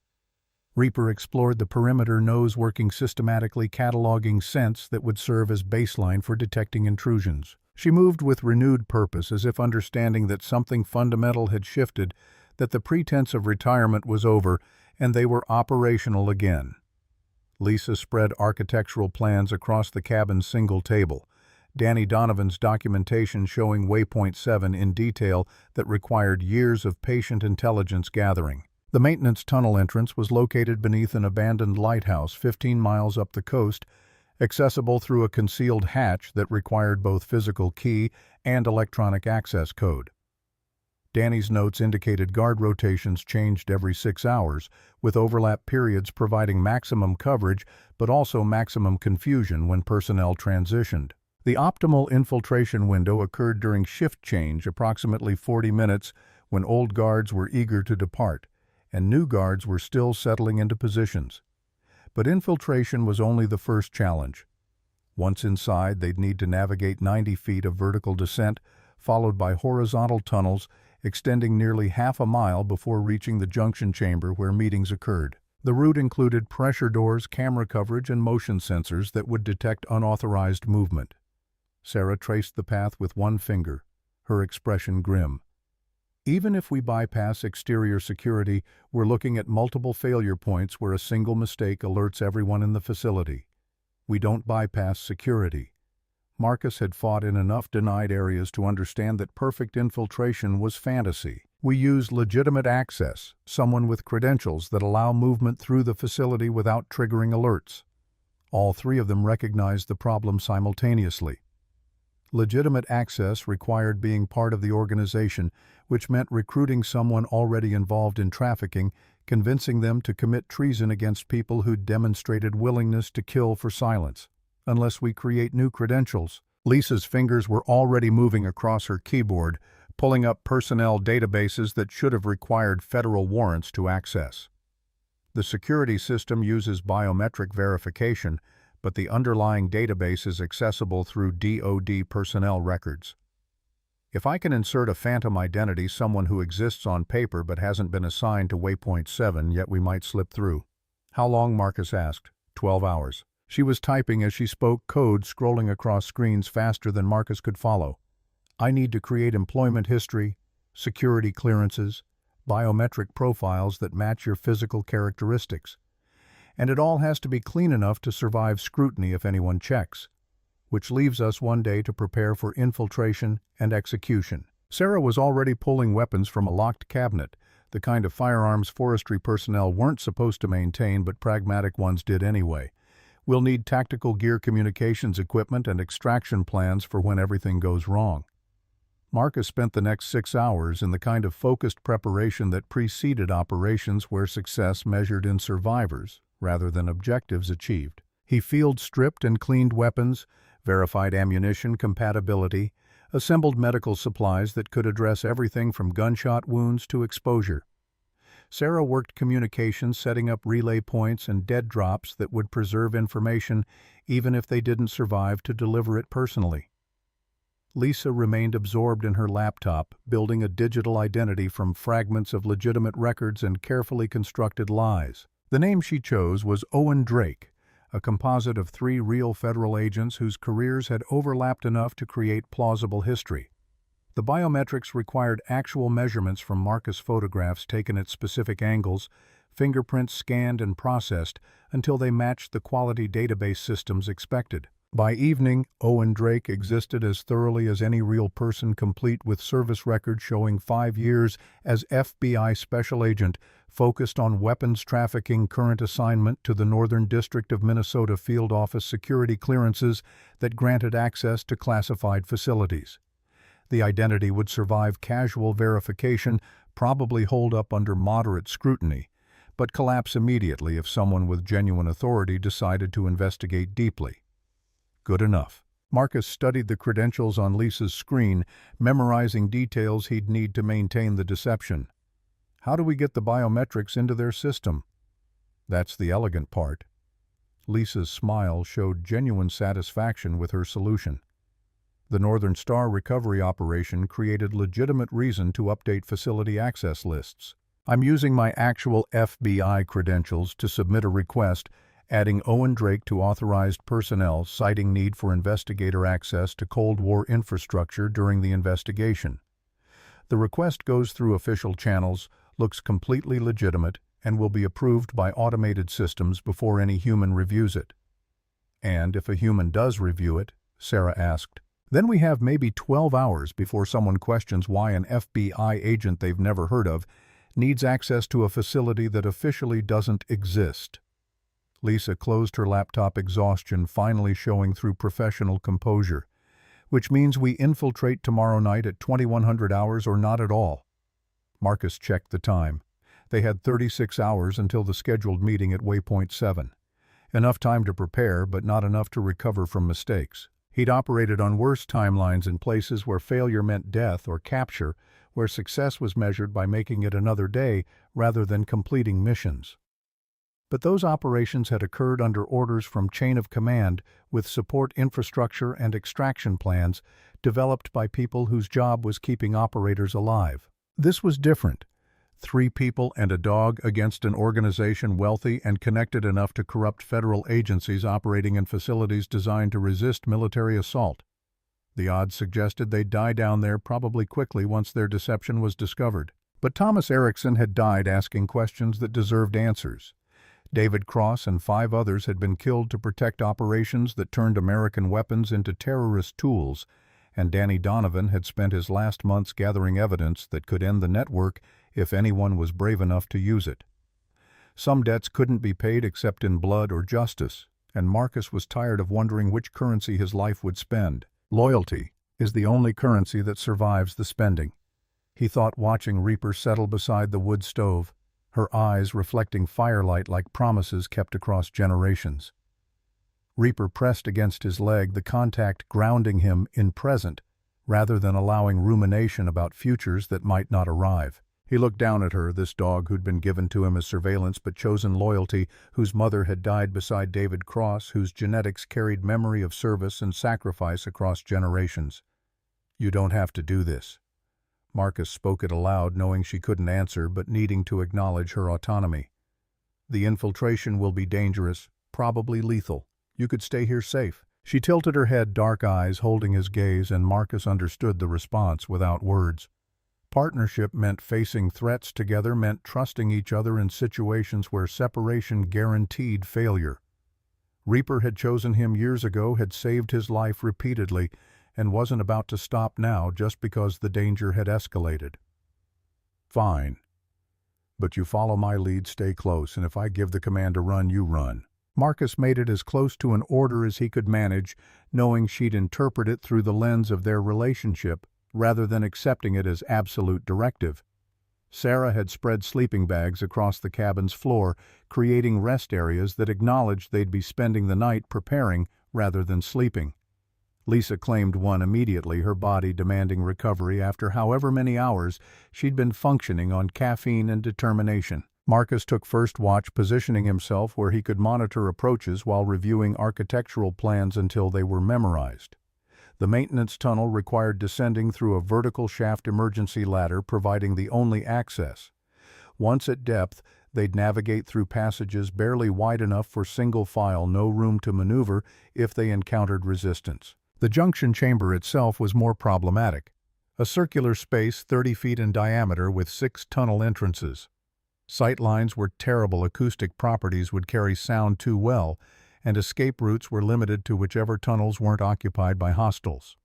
A: Reaper explored the perimeter, nose working systematically, cataloging scents that would serve as baseline for detecting intrusions. She moved with renewed purpose, as if understanding that something fundamental had shifted, that the pretense of retirement was over, and they were operational again. Lisa spread architectural plans across the cabin's single table. Danny Donovan's documentation showing Waypoint 7 in detail that required years of patient intelligence gathering. The maintenance tunnel entrance was located beneath an abandoned lighthouse 15 miles up the coast, accessible through a concealed hatch that required both physical key and electronic access code. Danny's notes indicated guard rotations changed every 6 hours, with overlap periods providing maximum coverage but also maximum confusion when personnel transitioned. The optimal infiltration window occurred during shift change, approximately 40 minutes, when old guards were eager to depart, and new guards were still settling into positions. But infiltration was only the first challenge. Once inside, they'd need to navigate 90 feet of vertical descent, followed by horizontal tunnels extending nearly half a mile before reaching the junction chamber where meetings occurred. The route included pressure doors, camera coverage, and motion sensors that would detect unauthorized movement. Sarah traced the path with one finger, her expression grim. Even if we bypass exterior security, we're looking at multiple failure points where a single mistake alerts everyone in the facility. We don't bypass security. Marcus had fought in enough denied areas to understand that perfect infiltration was fantasy. We use legitimate access, someone with credentials that allow movement through the facility without triggering alerts. All three of them recognized the problem simultaneously. Legitimate access required being part of the organization, which meant recruiting someone already involved in trafficking, convincing them to commit treason against people who demonstrated willingness to kill for silence. Unless we create new credentials. Lisa's fingers were already moving across her keyboard, pulling up personnel databases that should have required federal warrants to access. The security system uses biometric verification, but the underlying database is accessible through DoD personnel records. If I can insert a phantom identity, someone who exists on paper but hasn't been assigned to Waypoint 7, yet we might slip through. How long? Marcus asked. 12 hours. She was typing as she spoke, code scrolling across screens faster than Marcus could follow. I need to create employment history, security clearances, biometric profiles that match your physical characteristics. And it all has to be clean enough to survive scrutiny if anyone checks. Which leaves us one day to prepare for infiltration and execution. Sarah was already pulling weapons from a locked cabinet, the kind of firearms forestry personnel weren't supposed to maintain, but pragmatic ones did anyway. We'll need tactical gear, communications equipment, and extraction plans for when everything goes wrong. Marcus spent the next 6 hours in the kind of focused preparation that preceded operations, where success measured in survivors rather than objectives achieved. He field-stripped and cleaned weapons, verified ammunition compatibility, assembled medical supplies that could address everything from gunshot wounds to exposure. Sarah worked communications, setting up relay points and dead drops that would preserve information even if they didn't survive to deliver it personally. Lisa remained absorbed in her laptop, building a digital identity from fragments of legitimate records and carefully constructed lies. The name she chose was Owen Drake, a composite of 3 real federal agents whose careers had overlapped enough to create plausible history. The biometrics required actual measurements from Marcus photographs taken at specific angles, fingerprints scanned and processed until they matched the quality database systems expected. By evening, Owen Drake existed as thoroughly as any real person, complete with service records showing 5 years as FBI special agent focused on weapons trafficking, current assignment to the Northern District of Minnesota Field Office security clearances that granted access to classified facilities. The identity would survive casual verification, probably hold up under moderate scrutiny, but collapse immediately if someone with genuine authority decided to investigate deeply. Good enough. Marcus studied the credentials on Lisa's screen, memorizing details he'd need to maintain the deception. How do we get the biometrics into their system? That's the elegant part. Lisa's smile showed genuine satisfaction with her solution. The Northern Star recovery operation created legitimate reason to update facility access lists. I'm using my actual FBI credentials to submit a request, adding Owen Drake to authorized personnel, citing need for investigator access to Cold War infrastructure during the investigation. The request goes through official channels, looks completely legitimate, and will be approved by automated systems before any human reviews it. And if a human does review it, Sarah asked, then we have maybe 12 hours before someone questions why an FBI agent they've never heard of needs access to a facility that officially doesn't exist. Lisa closed her laptop, exhaustion finally showing through professional composure. Which means we infiltrate tomorrow night at 2100 hours or not at all. Marcus checked the time. They had 36 hours until the scheduled meeting at Waypoint 7. Enough time to prepare, but not enough to recover from mistakes. He'd operated on worse timelines in places where failure meant death, or capture, where success was measured by making it another day rather than completing missions. But those operations had occurred under orders from chain of command, with support infrastructure and extraction plans developed by people whose job was keeping operators alive. This was different. 3 people and a dog against an organization wealthy and connected enough to corrupt federal agencies operating in facilities designed to resist military assault. The odds suggested they'd die down there probably quickly once their deception was discovered. But Thomas Erickson had died asking questions that deserved answers. David Cross and 5 others had been killed to protect operations that turned American weapons into terrorist tools, and Danny Donovan had spent his last months gathering evidence that could end the network if anyone was brave enough to use it. Some debts couldn't be paid except in blood or justice, and Marcus was tired of wondering which currency his life would spend. Loyalty is the only currency that survives the spending. He thought, watching Reaper settle beside the wood stove, her eyes reflecting firelight like promises kept across generations. Reaper pressed against his leg, the contact grounding him in present, rather than allowing rumination about futures that might not arrive. He looked down at her, this dog who'd been given to him as surveillance but chosen loyalty, whose mother had died beside David Cross, whose genetics carried memory of service and sacrifice across generations. You don't have to do this. Marcus spoke it aloud, knowing she couldn't answer, but needing to acknowledge her autonomy. The infiltration will be dangerous, probably lethal. You could stay here safe. She tilted her head, dark eyes holding his gaze, and Marcus understood the response without words. Partnership meant facing threats together, meant trusting each other in situations where separation guaranteed failure. Reaper had chosen him years ago, had saved his life repeatedly, and wasn't about to stop now just because the danger had escalated. Fine. But you follow my lead, stay close, and if I give the command to run, you run. Marcus made it as close to an order as he could manage, knowing she'd interpret it through the lens of their relationship, rather than accepting it as absolute directive. Sarah had spread sleeping bags across the cabin's floor, creating rest areas that acknowledged they'd be spending the night preparing rather than sleeping. Lisa claimed one immediately, her body demanding recovery after however many hours she'd been functioning on caffeine and determination. Marcus took first watch, positioning himself where he could monitor approaches while reviewing architectural plans until they were memorized. The maintenance tunnel required descending through a vertical shaft emergency ladder, providing the only access. Once at depth, they'd navigate through passages barely wide enough for single file, no room to maneuver if they encountered resistance. The junction chamber itself was more problematic. A circular space 30 feet in diameter with 6 tunnel entrances. Sight lines were terrible, acoustic properties would carry sound too well, and escape routes were limited to whichever tunnels weren't occupied by hostiles.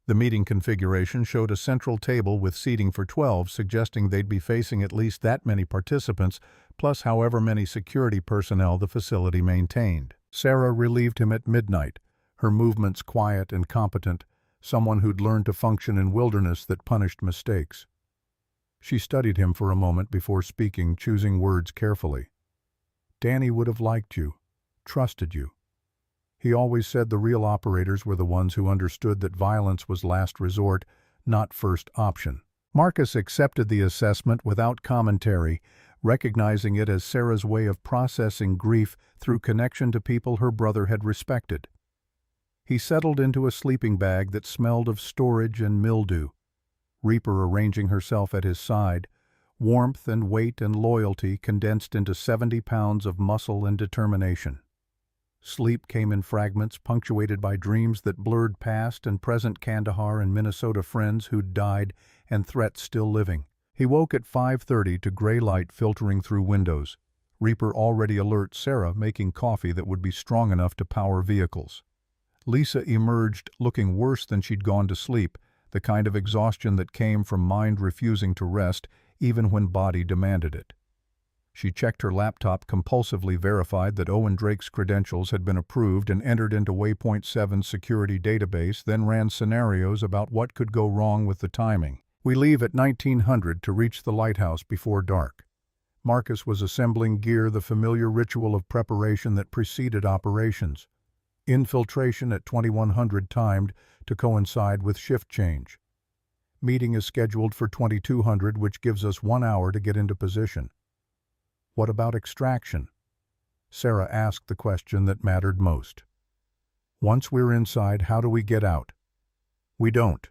A: The meeting configuration showed a central table with seating for 12, suggesting they'd be facing at least that many participants, plus however many security personnel the facility maintained. Sarah relieved him at midnight, her movements quiet and competent, someone who'd learned to function in wilderness that punished mistakes. She studied him for a moment before speaking, choosing words carefully. "Danny would have liked you, trusted you. He always said the real operators were the ones who understood that violence was last resort, not first option." Marcus accepted the assessment without commentary, recognizing it as Sarah's way of processing grief through connection to people her brother had respected. He settled into a sleeping bag that smelled of storage and mildew, Reaper arranging herself at his side, warmth and weight and loyalty condensed into 70 pounds of muscle and determination. Sleep came in fragments, punctuated by dreams that blurred past and present Kandahar and Minnesota friends who'd died and threats still living. He woke at 5:30 to gray light filtering through windows, Reaper already alert, Sarah making coffee that would be strong enough to power vehicles. Lisa emerged looking worse than she'd gone to sleep, the kind of exhaustion that came from mind refusing to rest even when body demanded it. She checked her laptop, compulsively verified that Owen Drake's credentials had been approved and entered into Waypoint 7's security database, then ran scenarios about what could go wrong with the timing. "We leave at 1900 to reach the lighthouse before dark." Marcus was assembling gear, the familiar ritual of preparation that preceded operations. Infiltration at 2100 timed to coincide with shift change. Meeting is scheduled for 2200, which gives us 1 hour to get into position. "What about extraction?" Sarah asked the question that mattered most. "Once we're inside, how do we get out?" "We don't."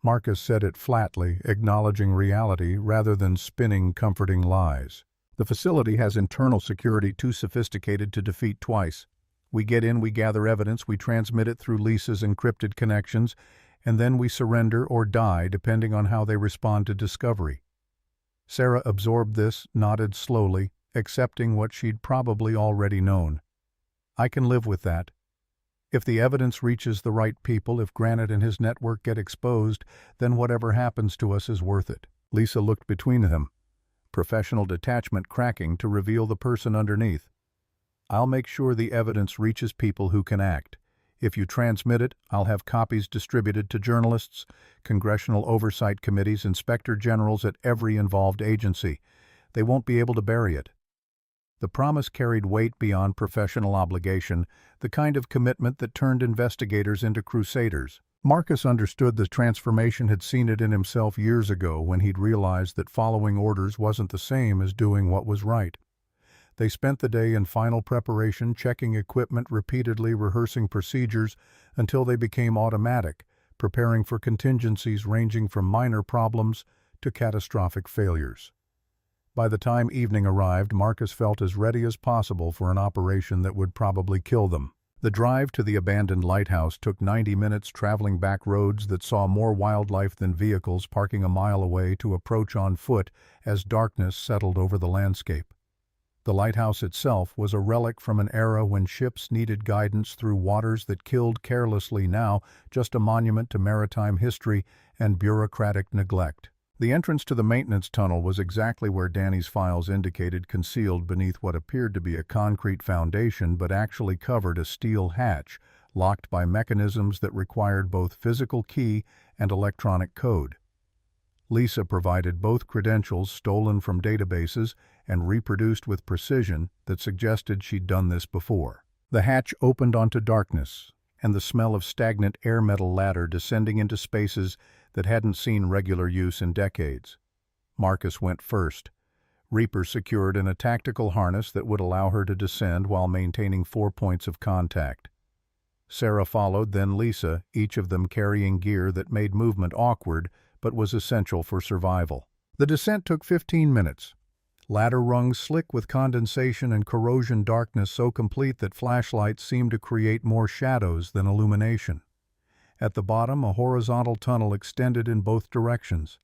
A: Marcus said it flatly, acknowledging reality rather than spinning comforting lies. "The facility has internal security too sophisticated to defeat twice. We get in, we gather evidence, we transmit it through Lisa's encrypted connections, and then we surrender or die depending on how they respond to discovery." Sarah absorbed this, nodded slowly, accepting what she'd probably already known. "I can live with that. If the evidence reaches the right people, if Granite and his network get exposed, then whatever happens to us is worth it." Lisa looked between them, professional detachment cracking to reveal the person underneath. "I'll make sure the evidence reaches people who can act. If you transmit it, I'll have copies distributed to journalists, congressional oversight committees, inspector generals at every involved agency. They won't be able to bury it." The promise carried weight beyond professional obligation, the kind of commitment that turned investigators into crusaders. Marcus understood the transformation, had seen it in himself years ago when he'd realized that following orders wasn't the same as doing what was right. They spent the day in final preparation, checking equipment repeatedly, rehearsing procedures until they became automatic, preparing for contingencies ranging from minor problems to catastrophic failures. By the time evening arrived, Marcus felt as ready as possible for an operation that would probably kill them. The drive to the abandoned lighthouse took 90 minutes, traveling back roads that saw more wildlife than vehicles, parking a mile away to approach on foot as darkness settled over the landscape. The lighthouse itself was a relic from an era when ships needed guidance through waters that killed carelessly, now just a monument to maritime history and bureaucratic neglect. The entrance to the maintenance tunnel was exactly where Danny's files indicated, concealed beneath what appeared to be a concrete foundation but actually covered a steel hatch, locked by mechanisms that required both physical key and electronic code. Lisa provided both credentials stolen from databases and reproduced with precision that suggested she'd done this before. The hatch opened onto darkness, and the smell of stagnant air metal ladder descending into spaces that hadn't seen regular use in decades. Marcus went first. Reaper secured in a tactical harness that would allow her to descend while maintaining 4 points of contact. Sarah followed, then Lisa, each of them carrying gear that made movement awkward but was essential for survival. The descent took 15 minutes. Ladder rungs slick with condensation and corrosion, darkness so complete that flashlights seemed to create more shadows than illumination. At the bottom, a horizontal tunnel extended in both directions.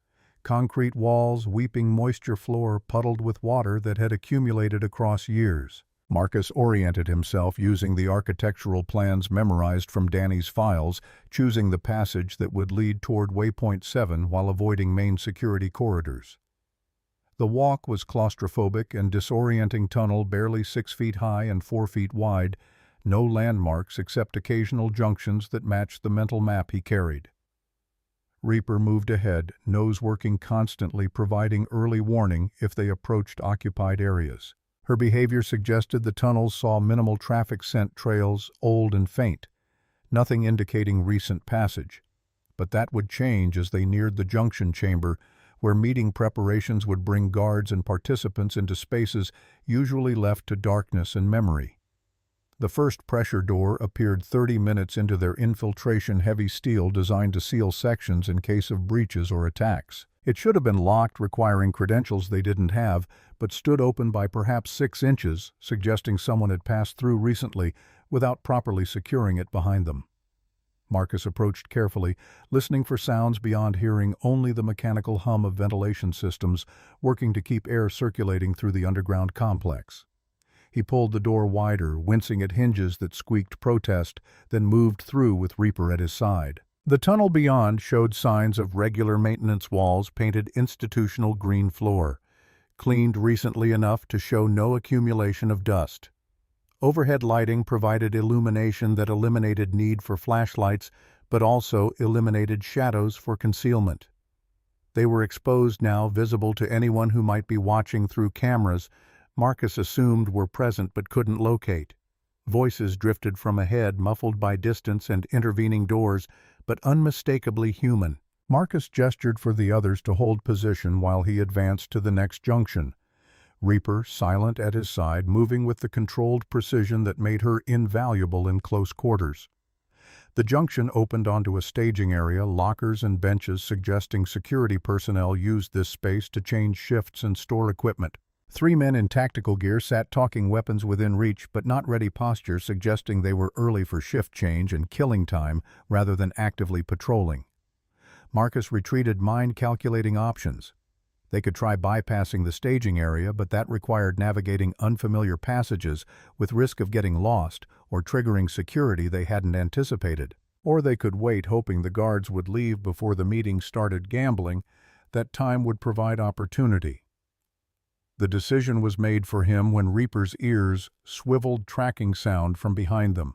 A: Concrete walls, weeping moisture floor puddled with water that had accumulated across years. Marcus oriented himself using the architectural plans memorized from Danny's files, choosing the passage that would lead toward Waypoint 7 while avoiding main security corridors. The walk was claustrophobic and disorienting tunnel barely 6 feet high and 4 feet wide, no landmarks except occasional junctions that matched the mental map he carried. Reaper moved ahead, nose working constantly, providing early warning if they approached occupied areas. Her behavior suggested the tunnels saw minimal traffic scent trails, old and faint, nothing indicating recent passage. But that would change as they neared the junction chamber, where meeting preparations would bring guards and participants into spaces usually left to darkness and memory. The first pressure door appeared 30 minutes into their infiltration, heavy steel designed to seal sections in case of breaches or attacks. It should have been locked, requiring credentials they didn't have, but stood open by perhaps 6 inches, suggesting someone had passed through recently without properly securing it behind them. Marcus approached carefully, listening for sounds beyond hearing only the mechanical hum of ventilation systems working to keep air circulating through the underground complex. He pulled the door wider, wincing at hinges that squeaked protest, then moved through with Reaper at his side. The tunnel beyond showed signs of regular maintenance walls, painted institutional green floor, cleaned recently enough to show no accumulation of dust. Overhead lighting provided illumination that eliminated need for flashlights, but also eliminated shadows for concealment. They were exposed now, visible to anyone who might be watching through cameras Marcus assumed were present but couldn't locate. Voices drifted from ahead, muffled by distance and intervening doors, but unmistakably human. Marcus gestured for the others to hold position while he advanced to the next junction. Reaper, silent at his side, moving with the controlled precision that made her invaluable in close quarters. The junction opened onto a staging area, lockers and benches suggesting security personnel used this space to change shifts and store equipment. 3 men in tactical gear sat talking, weapons within reach but not ready posture, suggesting they were early for shift change and killing time rather than actively patrolling. Marcus retreated, mind calculating options. They could try bypassing the staging area, but that required navigating unfamiliar passages with risk of getting lost or triggering security they hadn't anticipated. Or they could wait, hoping the guards would leave before the meeting started, gambling that time would provide opportunity. The decision was made for him when Reaper's ears swiveled tracking sound from behind them.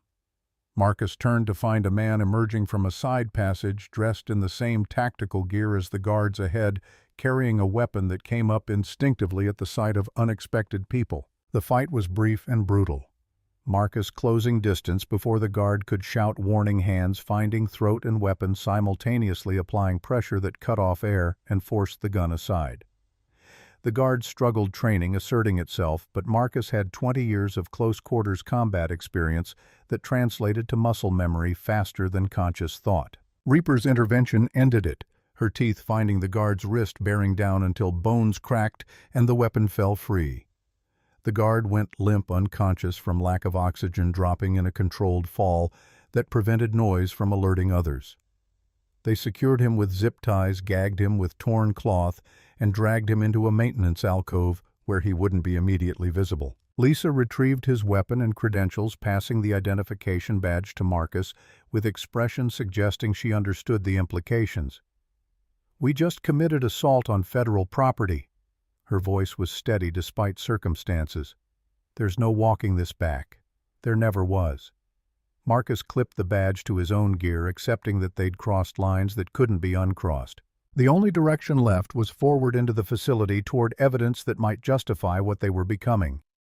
A: Marcus turned to find a man emerging from a side passage, dressed in the same tactical gear as the guards ahead, carrying a weapon that came up instinctively at the sight of unexpected people. The fight was brief and brutal. Marcus closing distance before the guard could shout warning, hands finding throat and weapon, simultaneously applying pressure that cut off air and forced the gun aside. The guard struggled, training asserting itself, but Marcus had 20 years of close-quarters combat experience that translated to muscle memory faster than conscious thought. Reaper's intervention ended it, her teeth finding the guard's wrist, bearing down until bones cracked and the weapon fell free. The guard went limp, unconscious from lack of oxygen, dropping in a controlled fall that prevented noise from alerting others. They secured him with zip ties, gagged him with torn cloth, and dragged him into a maintenance alcove where he wouldn't be immediately visible. Lisa retrieved his weapon and credentials, passing the identification badge to Marcus with expression suggesting she understood the implications. "We just committed assault on federal property." Her voice was steady despite circumstances. "There's no walking this back. There never was." Marcus clipped the badge to his own gear, accepting that they'd crossed lines that couldn't be uncrossed. The only direction left was forward into the facility toward evidence that might justify what they were becoming.